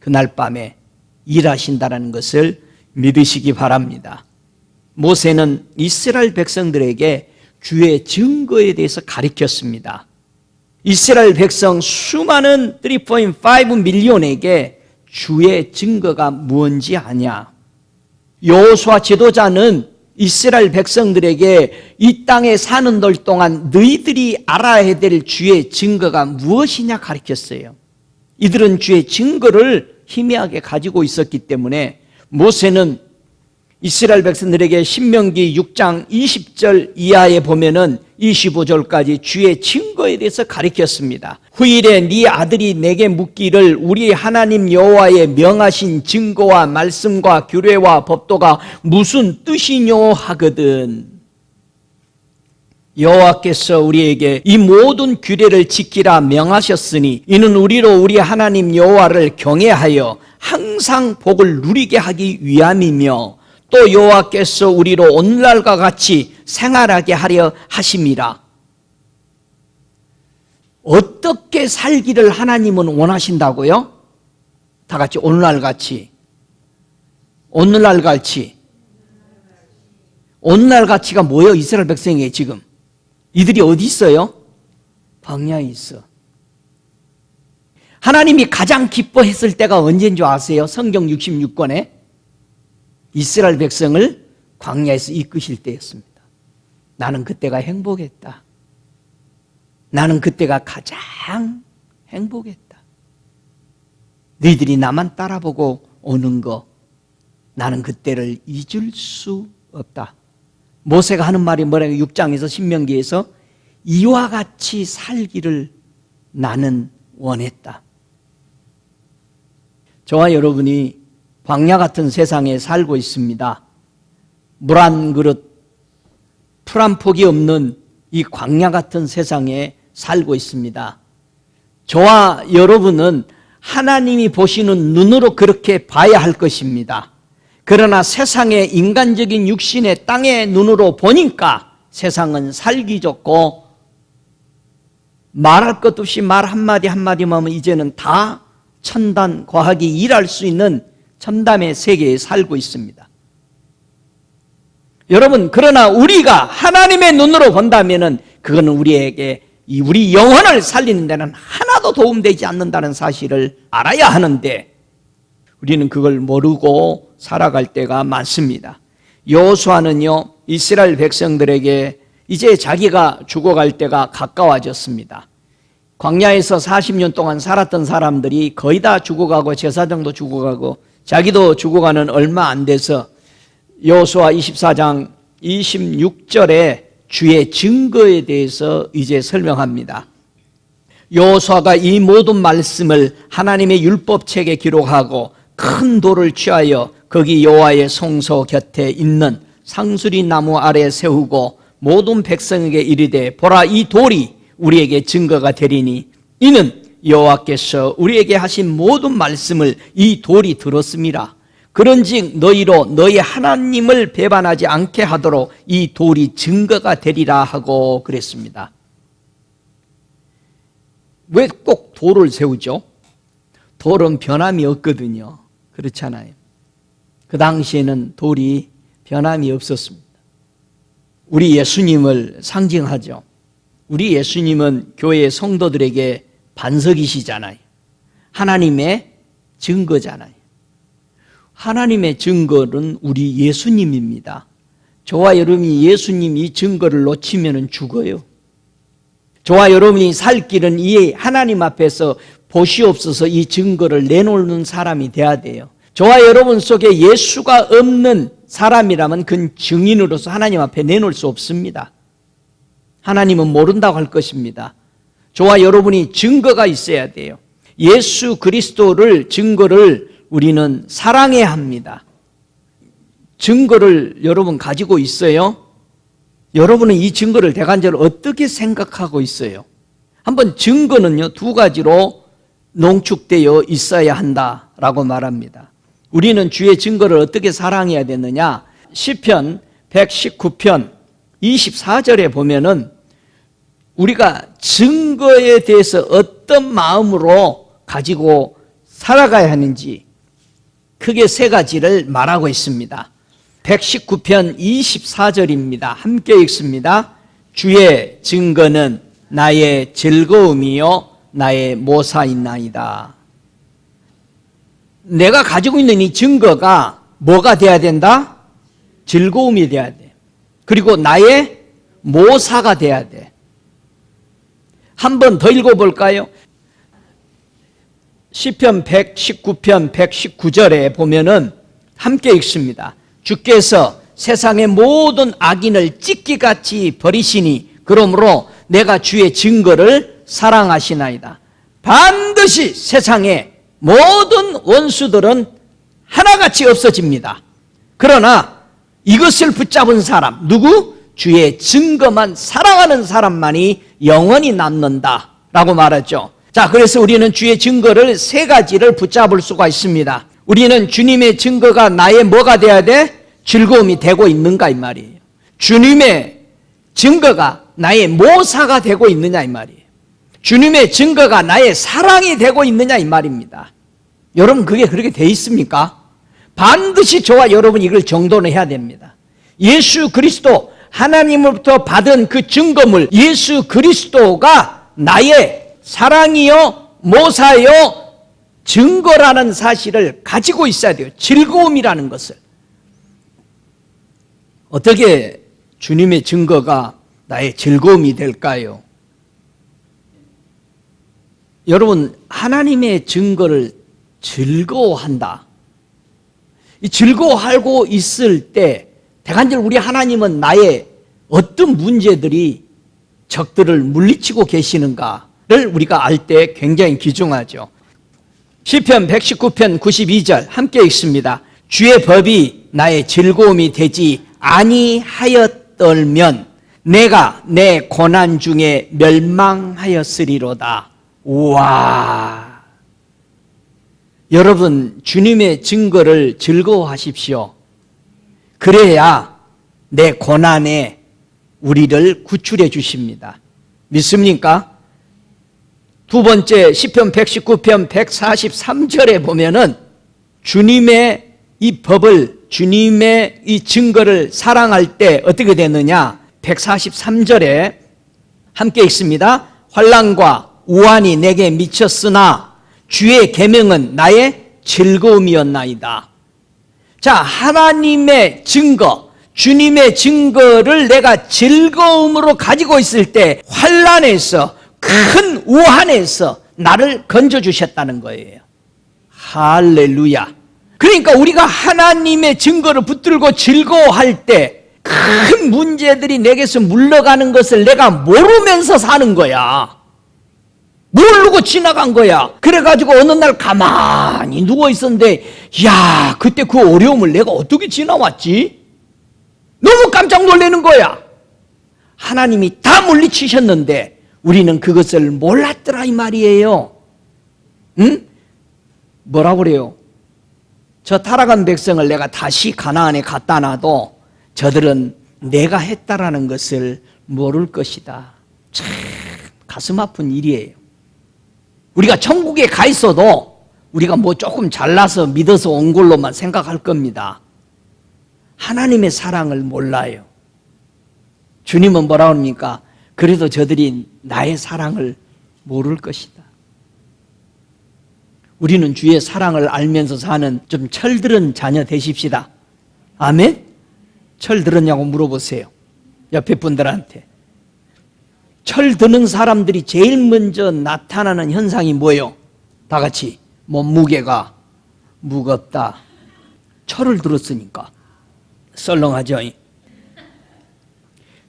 그날 밤에 일하신다는 것을 믿으시기 바랍니다. 모세는 이스라엘 백성들에게 주의 증거에 대해서 가르쳤습니다. 이스라엘 백성 수많은 3.5 밀리언에게 주의 증거가 무언지 아냐? 여호수아 지도자는 이스라엘 백성들에게 이 땅에 사는 들 동안 너희들이 알아야 될 주의 증거가 무엇이냐 가르쳤어요. 이들은 주의 증거를 희미하게 가지고 있었기 때문에 모세는 이스라엘 백성들에게 신명기 6장 20절 이하에 보면은 25절까지 주의 증거에 대해서 가르쳤습니다. 후일에 네 아들이 내게 묻기를 우리 하나님 여호와의 명하신 증거와 말씀과 규례와 법도가 무슨 뜻이뇨 하거든. 여호와께서 우리에게 이 모든 규례를 지키라 명하셨으니 이는 우리로 우리 하나님 여호와를 경외하여 항상 복을 누리게 하기 위함이며 또 여호와께서 우리로 오늘날과 같이 생활하게 하려 하심이라. 어떻게 살기를 하나님은 원하신다고요? 다 같이 오늘날같이. 오늘날같이. 오늘날같이가 뭐예요? 이스라엘 백성에게 지금. 이들이 어디 있어요? 광야에 있어. 하나님이 가장 기뻐했을 때가 언제인 줄 아세요? 성경 66권에 이스라엘 백성을 광야에서 이끄실 때였습니다. 나는 그때가 행복했다. 나는 그때가 가장 행복했다. 너희들이 나만 따라보고 오는 거 나는 그때를 잊을 수 없다. 모세가 하는 말이 뭐라고 6장에서 신명기에서 이와 같이 살기를 나는 원했다. 저와 여러분이 광야 같은 세상에 살고 있습니다. 물 한 그릇, 풀 한 폭이 없는 이 광야 같은 세상에 살고 있습니다. 저와 여러분은 하나님이 보시는 눈으로 그렇게 봐야 할 것입니다. 그러나 세상의 인간적인 육신의 땅의 눈으로 보니까 세상은 살기 좋고 말할 것 없이 말 한마디 한마디만 하면 이제는 다 첨단 과학이 일할 수 있는 첨단의 세계에 살고 있습니다. 여러분, 그러나 우리가 하나님의 눈으로 본다면은 그거는 우리에게 우리 영혼을 살리는 데는 하나도 도움되지 않는다는 사실을 알아야 하는데 우리는 그걸 모르고 살아갈 때가 많습니다. 여호수아는요, 이스라엘 백성들에게 이제 자기가 죽어갈 때가 가까워졌습니다. 광야에서 40년 동안 살았던 사람들이 거의 다 죽어가고 제사장도 죽어가고 자기도 죽어가는 얼마 안 돼서 여호수아 24장 26절에 주의 증거에 대해서 이제 설명합니다. 여호수아가 이 모든 말씀을 하나님의 율법책에 기록하고 큰 돌을 취하여 거기 여호와의 성소 곁에 있는 상수리 나무 아래 세우고 모든 백성에게 이르되 보라 이 돌이 우리에게 증거가 되리니 이는 여호와께서 우리에게 하신 모든 말씀을 이 돌이 들었음이라. 그런즉 너희로 너희 하나님을 배반하지 않게 하도록 이 돌이 증거가 되리라 하고 그랬습니다. 왜 꼭 돌을 세우죠? 돌은 변함이 없거든요. 그렇잖아요. 그 당시에는 돌이 변함이 없었습니다. 우리 예수님을 상징하죠. 우리 예수님은 교회 성도들에게 반석이시잖아요. 하나님의 증거잖아요. 하나님의 증거는 우리 예수님입니다. 저와 여러분이 예수님 이 증거를 놓치면 죽어요. 저와 여러분이 살 길은 이 하나님 앞에서 보시옵소서 이 증거를 내놓는 사람이 돼야 돼요. 저와 여러분 속에 예수가 없는 사람이라면 그 증인으로서 하나님 앞에 내놓을 수 없습니다. 하나님은 모른다고 할 것입니다. 저와 여러분이 증거가 있어야 돼요. 예수 그리스도를 증거를 우리는 사랑해야 합니다. 증거를 여러분 가지고 있어요? 여러분은 이 증거를 대간절을 어떻게 생각하고 있어요? 한번 증거는요, 두 가지로 농축되어 있어야 한다라고 말합니다. 우리는 주의 증거를 어떻게 사랑해야 되느냐? 시편 119편 24절에 보면은 우리가 증거에 대해서 어떤 마음으로 가지고 살아가야 하는지 크게 세 가지를 말하고 있습니다. 119편 24절입니다. 함께 읽습니다. 주의 증거는 나의 즐거움이요 나의 모사이나이다. 내가 가지고 있는 이 증거가 뭐가 돼야 된다? 즐거움이 돼야 돼. 그리고 나의 모사가 돼야 돼. 한 번 더 읽어볼까요? 시편 119편 119절에 보면은 함께 읽습니다. 주께서 세상의 모든 악인을 찢기같이 버리시니 그러므로 내가 주의 증거를 사랑하시나이다. 반드시 세상의 모든 원수들은 하나같이 없어집니다. 그러나 이것을 붙잡은 사람, 누구? 주의 증거만 사랑하는 사람만이 영원히 남는다라고 말하죠. 자, 그래서 우리는 주의 증거를 세 가지를 붙잡을 수가 있습니다. 우리는 주님의 증거가 나의 뭐가 돼야 돼? 즐거움이 되고 있는가 이 말이에요. 주님의 증거가 나의 모사가 되고 있느냐 이 말이에요. 주님의 증거가 나의 사랑이 되고 있느냐 이 말입니다. 여러분 그게 그렇게 돼 있습니까? 반드시 저와 여러분이 이걸 정돈해야 됩니다. 예수 그리스도 하나님으로부터 받은 그 증거물, 예수 그리스도가 나의 사랑이요 모사요 증거라는 사실을 가지고 있어야 돼요. 즐거움이라는 것을. 어떻게 주님의 증거가 나의 즐거움이 될까요? 여러분, 하나님의 증거를 즐거워한다. 이 즐거워하고 있을 때 대간절 우리 하나님은 나의 어떤 문제들이 적들을 물리치고 계시는가를 우리가 알 때 굉장히 귀중하죠. 시편 119편 92절 함께 읽습니다. 주의 법이 나의 즐거움이 되지 아니하였더면 내가 내 고난 중에 멸망하였으리로다. 우와! 여러분, 주님의 증거를 즐거워하십시오. 그래야 내 고난에 우리를 구출해 주십니다. 믿습니까? 두 번째 시편 119편 143절에 보면은 주님의 이 법을, 주님의 이 증거를 사랑할 때 어떻게 되느냐? 143절에 함께 읽습니다. 환난과 우환이 내게 미쳤으나 주의 계명은 나의 즐거움이었나이다. 자, 하나님의 증거, 주님의 증거를 내가 즐거움으로 가지고 있을 때 환난에서, 큰 우환에서 나를 건져주셨다는 거예요. 할렐루야. 그러니까 우리가 하나님의 증거를 붙들고 즐거워할 때 큰 문제들이 내게서 물러가는 것을 내가 모르면서 사는 거야. 모르고 지나간 거야. 그래가지고 어느 날 가만히 누워있었는데 야, 그때 그 어려움을 내가 어떻게 지나왔지? 너무 깜짝 놀라는 거야. 하나님이 다 물리치셨는데 우리는 그것을 몰랐더라 이 말이에요. 응? 뭐라 그래요? 저 타락한 백성을 내가 다시 가나안에 갖다 놔도 저들은 내가 했다라는 것을 모를 것이다. 참 가슴 아픈 일이에요. 우리가 천국에 가 있어도 우리가 뭐 조금 잘나서 믿어서 온 걸로만 생각할 겁니다. 하나님의 사랑을 몰라요. 주님은 뭐라 합니까? 그래도 저들이 나의 사랑을 모를 것이다. 우리는 주의 사랑을 알면서 사는 좀 철들은 자녀 되십시다. 아멘? 철 들었냐고 물어보세요. 옆에 분들한테. 철 드는 사람들이 제일 먼저 나타나는 현상이 뭐예요? 다 같이 몸무게가 무겁다. 철을 들었으니까 썰렁하죠.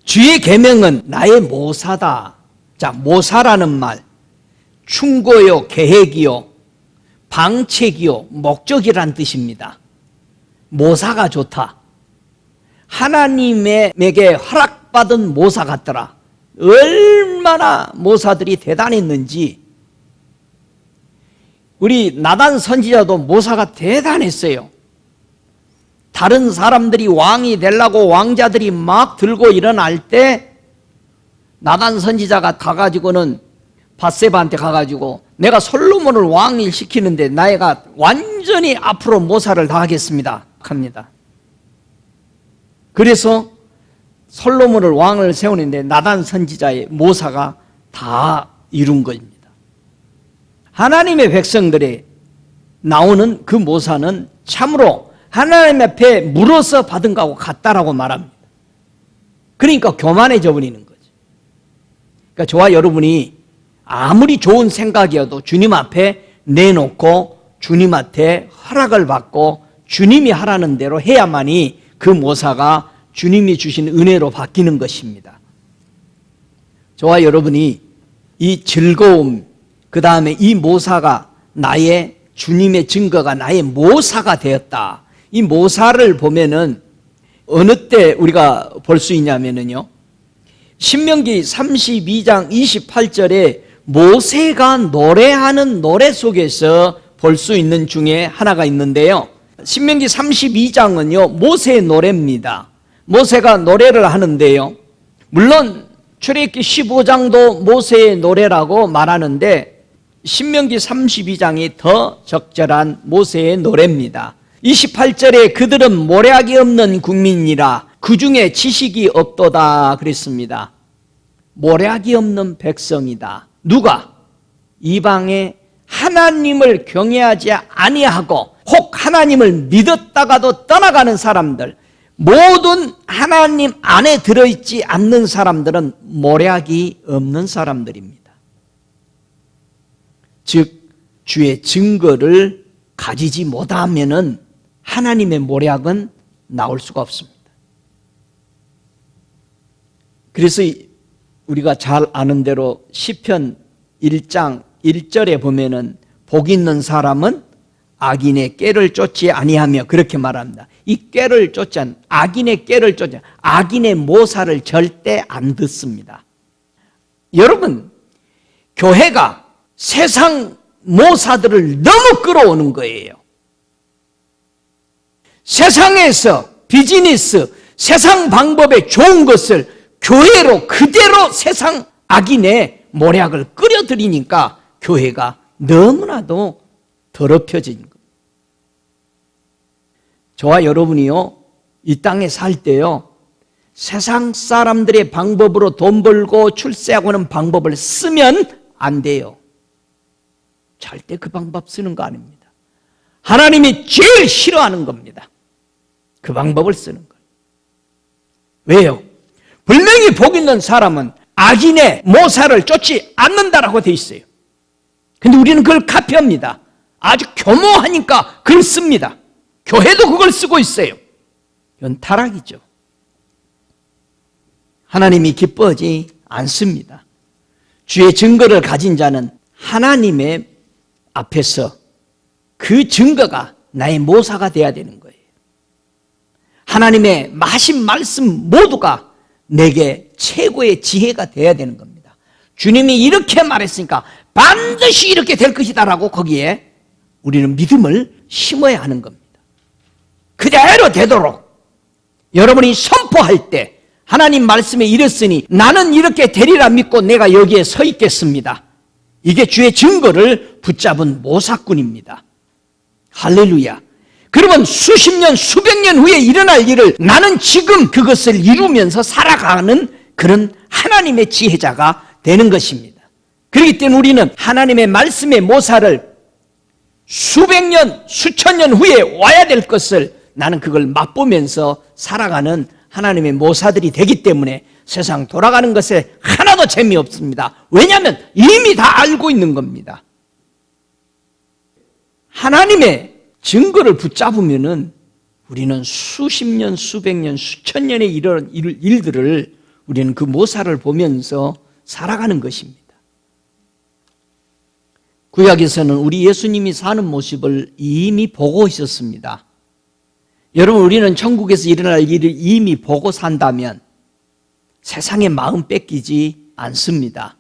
주의 계명은 나의 모사다. 자, 모사라는 말 충고요, 계획이요, 방책이요, 목적이란 뜻입니다. 모사가 좋다. 하나님에게 허락받은 모사 같더라. 얼마나 모사들이 대단했는지. 우리 나단 선지자도 모사가 대단했어요. 다른 사람들이 왕이 되려고 왕자들이 막 들고 일어날 때 나단 선지자가 가가지고는 밧세바한테 가가지고 내가 솔로몬을 왕을 시키는데 내가 완전히 앞으로 모사를 다 하겠습니다 합니다. 그래서 솔로몬을 왕을 세우는데 나단 선지자의 모사가 다 이룬 것입니다. 하나님의 백성들이 나오는 그 모사는 참으로 하나님 앞에 물어서 받은 것하고 같다라고 말합니다. 그러니까 교만해져 버리는 거죠. 그러니까 저와 여러분이 아무리 좋은 생각이어도 주님 앞에 내놓고 주님한테 허락을 받고 주님이 하라는 대로 해야만이 그 모사가 주님이 주신 은혜로 바뀌는 것입니다. 저와 여러분이 이 즐거움, 그 다음에 이 모사가 나의 주님의 증거가 나의 모사가 되었다. 이 모사를 보면은 어느 때 우리가 볼 수 있냐면요. 신명기 32장 28절에 모세가 노래하는 노래 속에서 볼 수 있는 중에 하나가 있는데요. 신명기 32장은요, 모세의 노래입니다. 모세가 노래를 하는데요. 물론 출애굽기 15장도 모세의 노래라고 말하는데 신명기 32장이 더 적절한 모세의 노래입니다. 28절에 그들은 모략이 없는 국민이라 그 중에 지식이 없도다 그랬습니다. 모략이 없는 백성이다. 누가? 이방의 하나님을 경외하지 아니하고 혹 하나님을 믿었다가도 떠나가는 사람들, 모든 하나님 안에 들어있지 않는 사람들은 모략이 없는 사람들입니다. 즉 주의 증거를 가지지 못하면은 하나님의 모략은 나올 수가 없습니다. 그래서 우리가 잘 아는 대로 시편 1장 1절에 보면은 복 있는 사람은 악인의 꾀를 쫓지 아니하며 그렇게 말합니다. 이 꾀를 쫓지 않, 악인의 꾀를 쫓지 않, 악인의 모사를 절대 안 듣습니다. 여러분, 교회가 세상 모사들을 너무 끌어오는 거예요. 세상에서 비즈니스, 세상 방법에 좋은 것을 교회로 그대로 세상 악인의 모략을 끌어들이니까 교회가 너무나도 더럽혀진 거예요. 저와 여러분이요, 이 땅에 살 때요, 세상 사람들의 방법으로 돈 벌고 출세하고는 방법을 쓰면 안 돼요. 절대 그 방법 쓰는 거 아닙니다. 하나님이 제일 싫어하는 겁니다. 그 방법을 쓰는 거예요. 왜요? 분명히 복 있는 사람은 악인의 모사를 쫓지 않는다라고 돼 있어요. 근데 우리는 그걸 카피합니다. 아주 교모하니까 그걸 씁니다. 교회도 그걸 쓰고 있어요. 이건 타락이죠. 하나님이 기뻐하지 않습니다. 주의 증거를 가진 자는 하나님의 앞에서 그 증거가 나의 모사가 돼야 되는 거예요. 하나님의 하신 말씀 모두가 내게 최고의 지혜가 돼야 되는 겁니다. 주님이 이렇게 말했으니까 반드시 이렇게 될 것이다라고 거기에 우리는 믿음을 심어야 하는 겁니다. 그대로 되도록 여러분이 선포할 때 하나님 말씀에 이랬으니 나는 이렇게 되리라 믿고 내가 여기에 서 있겠습니다. 이게 주의 증거를 붙잡은 모사꾼입니다. 할렐루야. 그러면 수십 년, 수백 년 후에 일어날 일을 나는 지금 그것을 이루면서 살아가는 그런 하나님의 지혜자가 되는 것입니다. 그렇기 때문에 우리는 하나님의 말씀의 모사를 수백 년, 수천 년 후에 와야 될 것을 나는 그걸 맛보면서 살아가는 하나님의 모사들이 되기 때문에 세상 돌아가는 것에 하나도 재미없습니다. 왜냐하면 이미 다 알고 있는 겁니다. 하나님의 증거를 붙잡으면은 우리는 수십 년, 수백 년, 수천 년에 이런 일들을 우리는 그 모사를 보면서 살아가는 것입니다. 구약에서는 우리 예수님이 사는 모습을 이미 보고 있었습니다. 여러분, 우리는 천국에서 일어날 일을 이미 보고 산다면 세상의 마음 뺏기지 않습니다.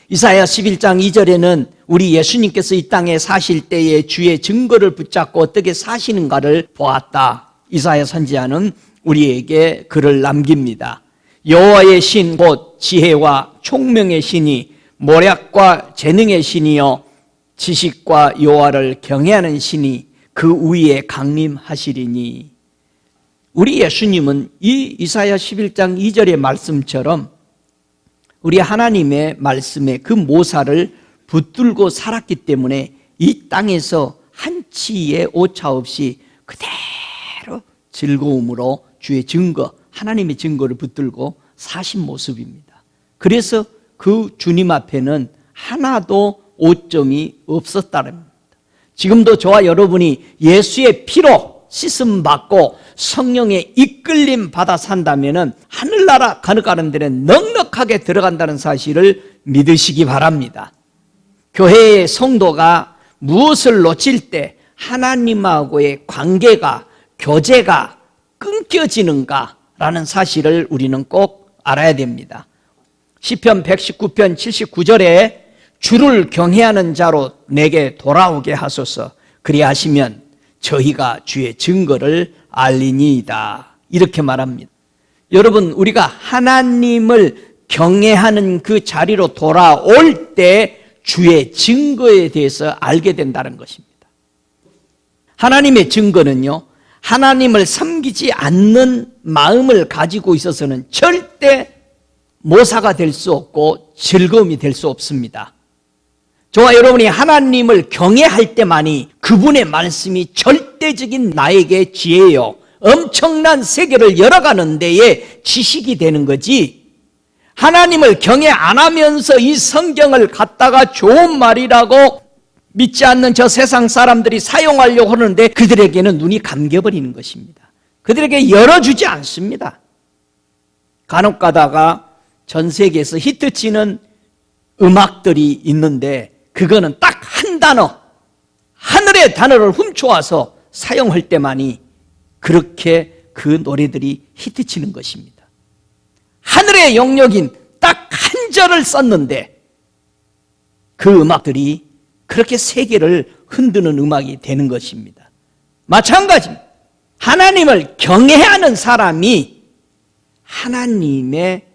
이사야 11장 2절에는 우리 예수님께서 이 땅에 사실 때에 주의 증거를 붙잡고 어떻게 사시는가를 보았다. 이사야 선지자는 우리에게 글을 남깁니다. 여호와의 신 곧 지혜와 총명의 신이 모략과 재능의 신이요 지식과 여호와를 경외하는 신이 그 위에 강림하시리니. 우리 예수님은 이 이사야 11장 2절의 말씀처럼 우리 하나님의 말씀에 그 모사를 붙들고 살았기 때문에 이 땅에서 한치의 오차 없이 그대로 즐거움으로 주의 증거, 하나님의 증거를 붙들고 사신 모습입니다. 그래서 그 주님 앞에는 하나도 오점이 없었다는 겁니다. 지금도 저와 여러분이 예수의 피로 씻음 받고 성령의 이끌림 받아 산다면 하늘나라 가는 데는 넉넉하게 들어간다는 사실을 믿으시기 바랍니다. 교회의 성도가 무엇을 놓칠 때 하나님하고의 관계가, 교제가 끊겨지는가라는 사실을 우리는 꼭 알아야 됩니다. 시편 119편 79절에 주를 경외하는 자로 내게 돌아오게 하소서. 그리하시면 저희가 주의 증거를 알리니이다. 이렇게 말합니다. 여러분, 우리가 하나님을 경외하는 그 자리로 돌아올 때 주의 증거에 대해서 알게 된다는 것입니다. 하나님의 증거는요, 하나님을 섬기지 않는 마음을 가지고 있어서는 절대 모사가 될 수 없고 즐거움이 될 수 없습니다. 저와 여러분이 하나님을 경외할 때만이 그분의 말씀이 절대적인 나에게 지혜요, 엄청난 세계를 열어가는 데에 지식이 되는 거지, 하나님을 경외 안 하면서 이 성경을 갖다가 좋은 말이라고 믿지 않는 저 세상 사람들이 사용하려고 하는데 그들에게는 눈이 감겨버리는 것입니다. 그들에게 열어주지 않습니다. 간혹 가다가 전 세계에서 히트치는 음악들이 있는데 그거는 딱 한 단어, 하늘의 단어를 훔쳐와서 사용할 때만이 그렇게 그 노래들이 히트치는 것입니다. 하늘의 영역인 딱 한 절을 썼는데 그 음악들이 그렇게 세계를 흔드는 음악이 되는 것입니다. 마찬가지입니다. 하나님을 경외하는 사람이 하나님의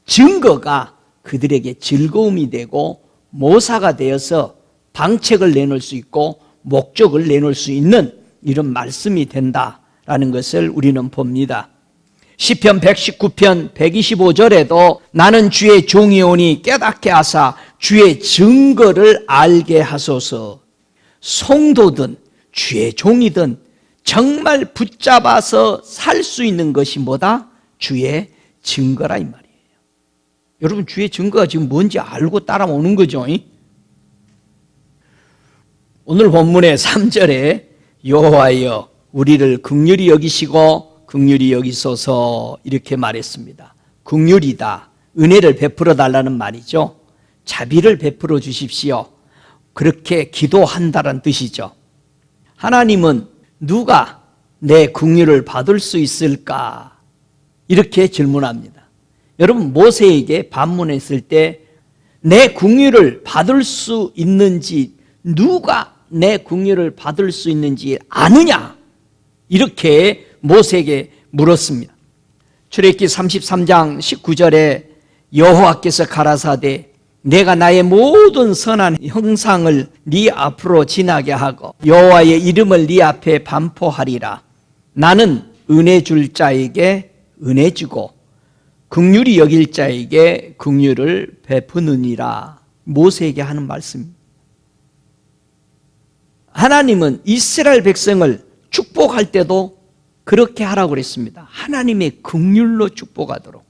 증거가 그들에게 즐거움이 되고 모사가 되어서 방책을 내놓을 수 있고 목적을 내놓을 수 있는 이런 말씀이 된다라는 것을 우리는 봅니다. 시편 119편 125절에도 나는 주의 종이오니 깨닫게 하사 주의 증거를 알게 하소서. 성도든 주의 종이든 정말 붙잡아서 살 수 있는 것이 뭐다? 주의 증거라 이 말이에요. 여러분, 주의 증거가 지금 뭔지 알고 따라오는 거죠. 오늘 본문의 3절에 여호와여 우리를 긍휼히 여기시고 긍휼히 여기소서 이렇게 말했습니다. 긍휼이다, 은혜를 베풀어 달라는 말이죠. 자비를 베풀어 주십시오. 그렇게 기도한다는 뜻이죠. 하나님은 누가 내 긍휼을 받을 수 있을까? 이렇게 질문합니다. 여러분, 모세에게 반문했을 때 내 긍휼을 받을 수 있는지, 누가 내 긍휼을 받을 수 있는지 아느냐? 이렇게 모세에게 물었습니다. 출애굽기 33장 19절에 여호와께서 가라사대 내가 나의 모든 선한 형상을 네 앞으로 지나게 하고 여호와의 이름을 네 앞에 반포하리라. 나는 은혜 줄 자에게 은혜 주고 긍휼히 여길 자에게 긍휼을 베푸느니라. 모세에게 하는 말씀입니다. 하나님은 이스라엘 백성을 축복할 때도 그렇게 하라고 그랬습니다. 하나님의 긍휼로 축복하도록.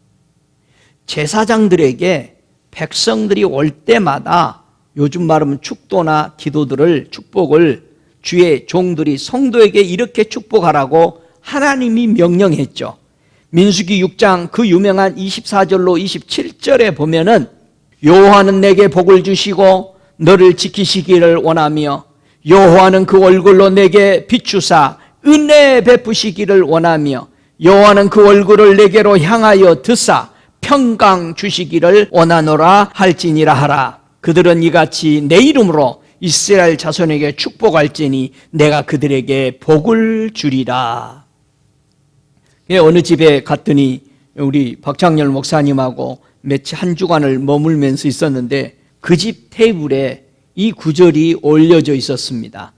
제사장들에게 백성들이 올 때마다 요즘 말하면 축도나 기도들을, 축복을 주의 종들이 성도에게 이렇게 축복하라고 하나님이 명령했죠. 민수기 6장 그 유명한 24절로 27절에 보면은 여호와는 내게 복을 주시고 너를 지키시기를 원하며 여호와는 그 얼굴로 내게 비추사 은혜 베푸시기를 원하며 여호와는 그 얼굴을 내게로 향하여 드사 평강 주시기를 원하노라 할지니라 하라. 그들은 이같이 내 이름으로 이스라엘 자손에게 축복할지니 내가 그들에게 복을 주리라. 어느 집에 갔더니 우리 박창렬 목사님하고 한 주간을 머물면서 있었는데 그 집 테이블에 이 구절이 올려져 있었습니다.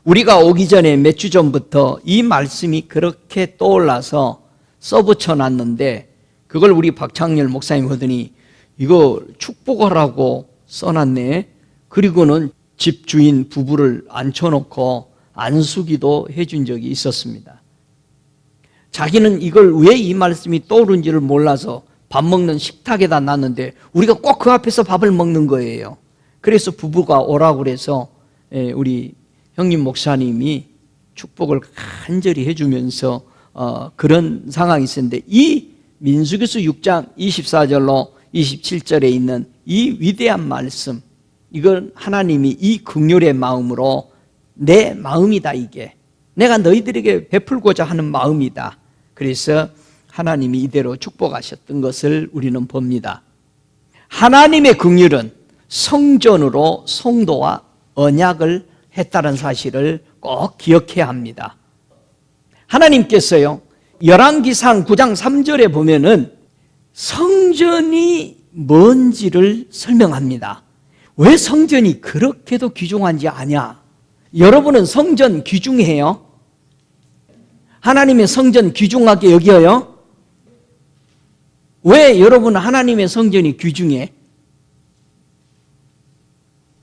우리가 오기 전에 몇 주 전부터 이 말씀이 그렇게 떠올라서 써붙여 놨는데 그걸 우리 박창렬 목사님 보더니 이거 축복하라고 써놨네. 그리고는 집주인 부부를 앉혀놓고 안수기도 해준 적이 있었습니다. 자기는 이걸 왜 이 말씀이 떠오른지를 몰라서 밥 먹는 식탁에다 놨는데 우리가 꼭 그 앞에서 밥을 먹는 거예요. 그래서 부부가 오라고 그래서 우리 형님 목사님이 축복을 간절히 해주면서 그런 상황이 있었는데, 이 민수기서 6장 24절로 27절에 있는 이 위대한 말씀, 이건 하나님이 이 긍휼의 마음으로 내 마음이다, 이게 내가 너희들에게 베풀고자 하는 마음이다. 그래서 하나님이 이대로 축복하셨던 것을 우리는 봅니다. 하나님의 긍휼은 성전으로 성도와 언약을 했다는 사실을 꼭 기억해야 합니다. 하나님께서요, 열왕기상 9장 3절에 보면은 성전이 뭔지를 설명합니다. 왜 성전이 그렇게도 귀중한지 아냐? 여러분은 성전 귀중해요? 하나님의 성전 귀중하게 여겨요? 왜 여러분은 하나님의 성전이 귀중해?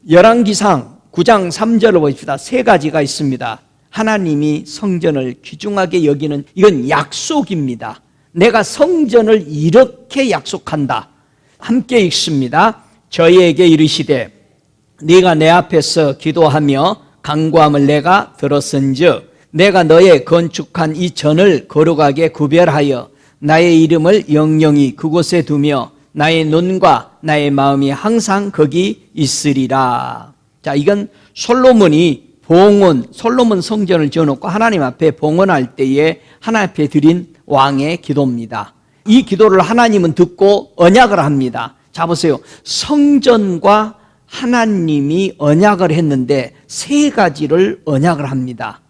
열왕기상 9장 3절을 보십시다. 세 가지가 있습니다. 하나님이 성전을 귀중하게 여기는, 이건 약속입니다. 내가 성전을 이렇게 약속한다. 함께 읽습니다. 저희에게 이르시되 네가 내 앞에서 기도하며 간구함을 내가 들었은즉 내가 너의 건축한 이 전을 거룩하게 구별하여 나의 이름을 영영히 그곳에 두며 나의 눈과 나의 마음이 항상 거기 있으리라. 자, 이건 솔로몬이 솔로몬 성전을 지어놓고 하나님 앞에 봉헌할 때에 하나님 앞에 드린 왕의 기도입니다. 이 기도를 하나님은 듣고 언약을 합니다. 자, 보세요. 성전과 하나님이 언약을 했는데 세 가지를 언약을 합니다.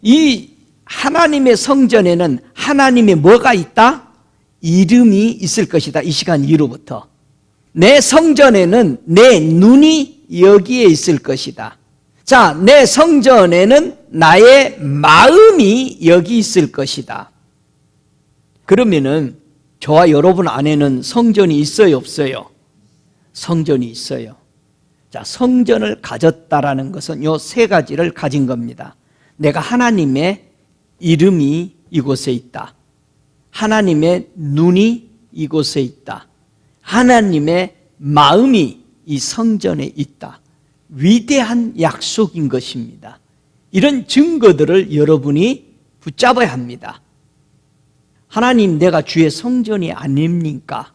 이 하나님의 성전에는 하나님의 뭐가 있다? 이름이 있을 것이다. 이 시간 이후부터 내 성전에는 내 눈이 여기에 있을 것이다. 자, 내 성전에는 나의 마음이 여기 있을 것이다. 그러면은 저와 여러분 안에는 성전이 있어요, 없어요? 성전이 있어요. 자, 성전을 가졌다라는 것은 요 세 가지를 가진 겁니다. 내가 하나님의 이름이 이곳에 있다. 하나님의 눈이 이곳에 있다. 하나님의 마음이 이 성전에 있다. 위대한 약속인 것입니다. 이런 증거들을 여러분이 붙잡아야 합니다. 하나님, 내가 주의 성전이 아닙니까?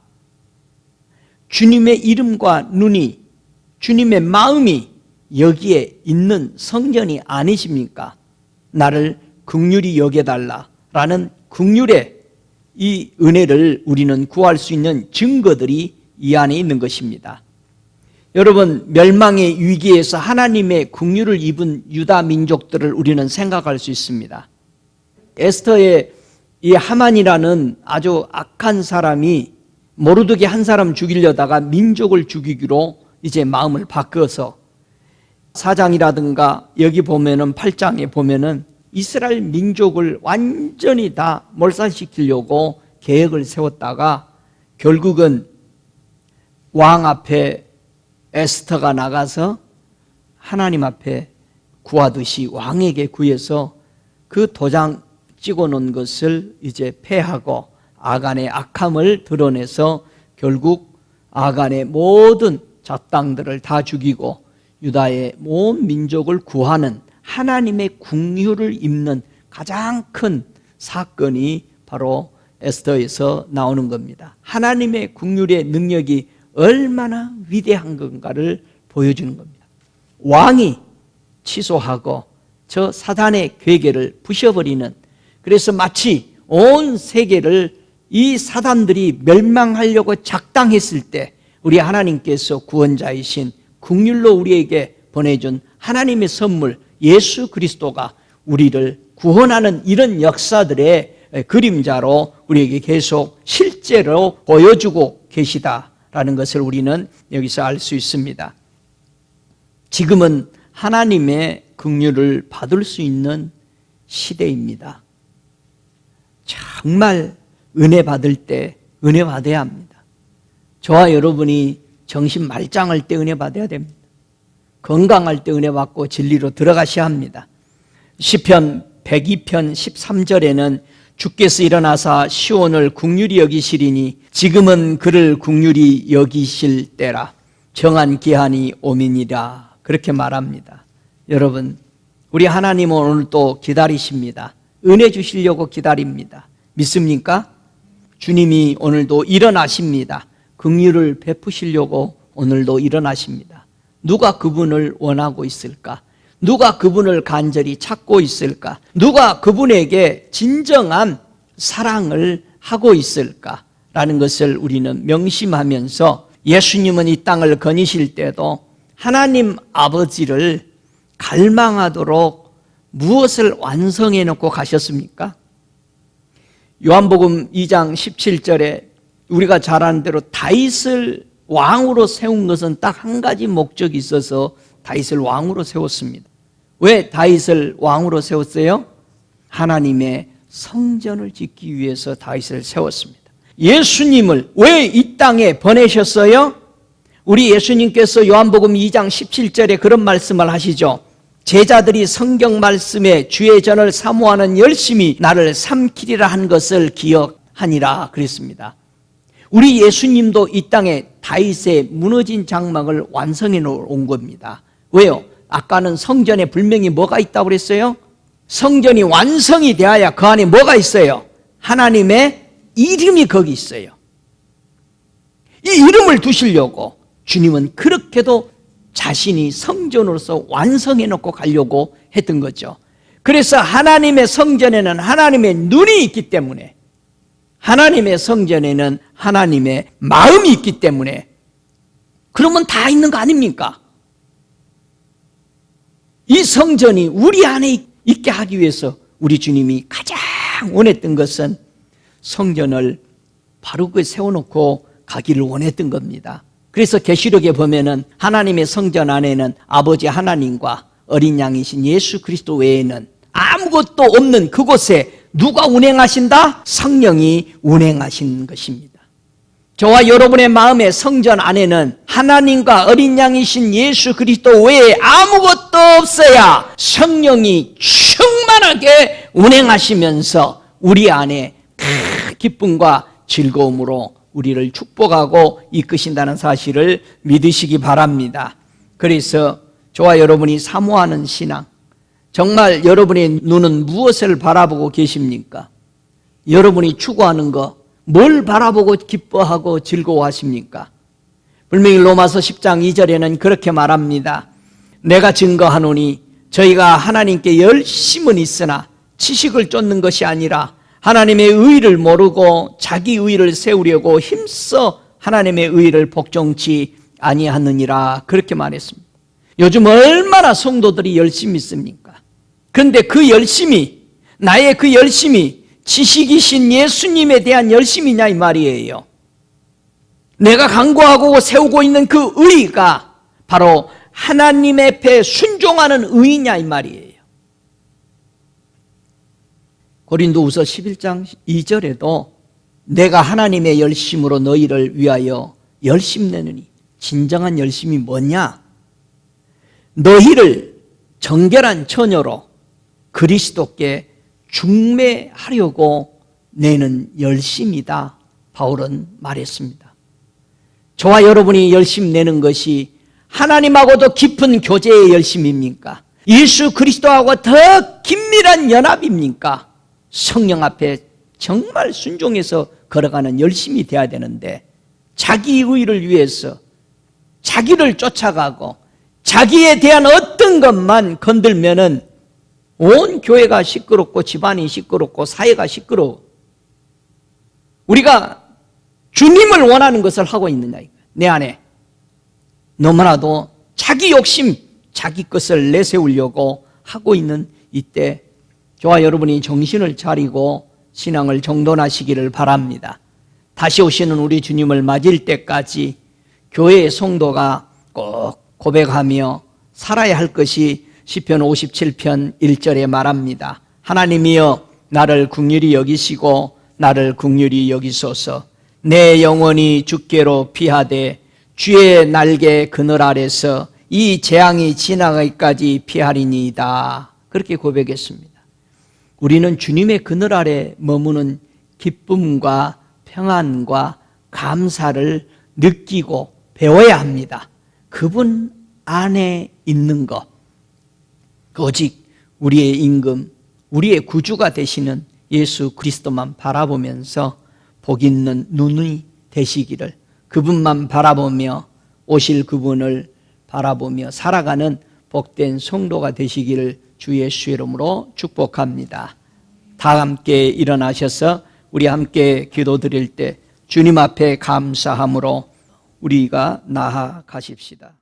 주님의 이름과 눈이, 주님의 마음이 여기에 있는 성전이 아니십니까? 나를 긍휼히 여겨달라라는 긍휼의 이 은혜를 우리는 구할 수 있는 증거들이 이 안에 있는 것입니다. 여러분, 멸망의 위기에서 하나님의 긍휼을 입은 유다 민족들을 우리는 생각할 수 있습니다. 에스더의 이 하만이라는 아주 악한 사람이 모르드게 한 사람 죽이려다가 민족을 죽이기로 이제 마음을 바꿔서 4장이라든가 여기 보면은 8장에 보면은 이스라엘 민족을 완전히 다 몰살시키려고 계획을 세웠다가 결국은 왕 앞에 에스더가 나가서 하나님 앞에 구하듯이 왕에게 구해서 그 도장 찍어놓은 것을 이제 폐하고 아간의 악함을 드러내서 결국 아간의 모든 잡당들을 다 죽이고 유다의 온 민족을 구하는 하나님의 긍휼을 입는 가장 큰 사건이 바로 에스더에서 나오는 겁니다. 하나님의 긍휼의 능력이 얼마나 위대한 건가를 보여주는 겁니다. 왕이 취소하고 저 사단의 괴계를 부셔버리는, 그래서 마치 온 세계를 이 사단들이 멸망하려고 작당했을 때 우리 하나님께서 구원자이신 긍휼로 우리에게 보내준 하나님의 선물 예수 그리스도가 우리를 구원하는 이런 역사들의 그림자로 우리에게 계속 실제로 보여주고 계시다라는 것을 우리는 여기서 알 수 있습니다. 지금은 하나님의 긍휼을 받을 수 있는 시대입니다. 정말 은혜 받을 때 은혜 받아야 합니다. 저와 여러분이 정신 말짱할 때 은혜 받아야 됩니다. 건강할 때 은혜 받고 진리로 들어가셔야 합니다. 시편 102편 13절에는 주께서 일어나사 시온을 긍휼히 여기시리니 지금은 그를 긍휼히 여기실 때라. 정한 기한이 오미니라. 그렇게 말합니다. 여러분, 우리 하나님은 오늘 또 기다리십니다. 은혜 주시려고 기다립니다. 믿습니까? 주님이 오늘도 일어나십니다. 긍휼을 베푸시려고 오늘도 일어나십니다. 누가 그분을 원하고 있을까? 누가 그분을 간절히 찾고 있을까? 누가 그분에게 진정한 사랑을 하고 있을까라는 것을 우리는 명심하면서 예수님은 이 땅을 거니실 때도 하나님 아버지를 갈망하도록 무엇을 완성해 놓고 가셨습니까? 요한복음 2장 17절에 우리가 잘 아는 대로 다윗을 왕으로 세운 것은 딱 한 가지 목적이 있어서 다윗을 왕으로 세웠습니다. 왜 다윗을 왕으로 세웠어요? 하나님의 성전을 짓기 위해서 다윗을 세웠습니다. 예수님을 왜 이 땅에 보내셨어요? 우리 예수님께서 요한복음 2장 17절에 그런 말씀을 하시죠. 제자들이 성경 말씀에 주의 전을 사모하는 열심히 나를 삼키리라 한 것을 기억하니라 그랬습니다. 우리 예수님도 이 땅에 다윗의 무너진 장막을 완성해 놓은 겁니다. 왜요? 아까는 성전에 분명히 뭐가 있다고 그랬어요? 성전이 완성이 되어야 그 안에 뭐가 있어요? 하나님의 이름이 거기 있어요. 이 이름을 두시려고 주님은 그렇게도 자신이 성전으로서 완성해 놓고 가려고 했던 거죠. 그래서 하나님의 성전에는 하나님의 눈이 있기 때문에, 하나님의 성전에는 하나님의 마음이 있기 때문에, 그러면 다 있는 거 아닙니까? 이 성전이 우리 안에 있게 하기 위해서 우리 주님이 가장 원했던 것은 성전을 바르게 세워놓고 가기를 원했던 겁니다. 그래서 계시록에 보면은 하나님의 성전 안에는 아버지 하나님과 어린 양이신 예수 그리스도 외에는 아무것도 없는 그곳에 누가 운행하신다? 성령이 운행하시는 것입니다. 저와 여러분의 마음의 성전 안에는 하나님과 어린 양이신 예수 그리스도 외에 아무것도 없어야 성령이 충만하게 운행하시면서 우리 안에 큰 기쁨과 즐거움으로 우리를 축복하고 이끄신다는 사실을 믿으시기 바랍니다. 그래서 저와 여러분이 사모하는 신앙, 정말 여러분의 눈은 무엇을 바라보고 계십니까? 여러분이 추구하는 거, 뭘 바라보고 기뻐하고 즐거워하십니까? 분명히 로마서 10장 2절에는 그렇게 말합니다. 내가 증거하노니 저희가 하나님께 열심은 있으나 지식을 쫓는 것이 아니라 하나님의 의의를 모르고 자기 의의를 세우려고 힘써 하나님의 의의를 복종치 아니하느니라 그렇게 말했습니다. 요즘 얼마나 성도들이 열심히 있습니까? 그런데 그 열심이, 나의 그 열심이 지식이신 예수님에 대한 열심이냐 이 말이에요. 내가 강구하고 세우고 있는 그 의의가 바로 하나님 앞에 순종하는 의의냐 이 말이에요. 고린도후서 11장 2절에도 내가 하나님의 열심으로 너희를 위하여 열심 내느니, 진정한 열심이 뭐냐? 너희를 정결한 처녀로 그리스도께 중매하려고 내는 열심이다 바울은 말했습니다. 저와 여러분이 열심 내는 것이 하나님하고도 깊은 교제의 열심입니까? 예수 그리스도하고 더 긴밀한 연합입니까? 성령 앞에 정말 순종해서 걸어가는 열심이 돼야 되는데, 자기 의를 위해서 자기를 쫓아가고 자기에 대한 어떤 것만 건들면은 온 교회가 시끄럽고 집안이 시끄럽고 사회가 시끄러워. 우리가 주님을 원하는 것을 하고 있느냐, 내 안에 너무나도 자기 욕심, 자기 것을 내세우려고 하고 있는 이때 저와 여러분이 정신을 차리고 신앙을 정돈하시기를 바랍니다. 다시 오시는 우리 주님을 맞을 때까지 교회의 성도가 꼭 고백하며 살아야 할 것이 시편 57편 1절에 말합니다. 하나님이여 나를 긍휼히 여기시고 나를 긍휼히 여기소서. 내 영혼이 주께로 피하되 주의 날개 그늘 아래서 이 재앙이 지나가기까지 피하리니이다. 그렇게 고백했습니다. 우리는 주님의 그늘 아래 머무는 기쁨과 평안과 감사를 느끼고 배워야 합니다. 그분 안에 있는 것, 오직 우리의 임금, 우리의 구주가 되시는 예수 그리스도만 바라보면서 복 있는 눈이 되시기를, 그분만 바라보며 오실 그분을 바라보며 살아가는 복된 성도가 되시기를 주 예수의 이름으로 축복합니다. 다 함께 일어나셔서 우리 함께 기도드릴 때 주님 앞에 감사함으로 우리가 나아가십시다.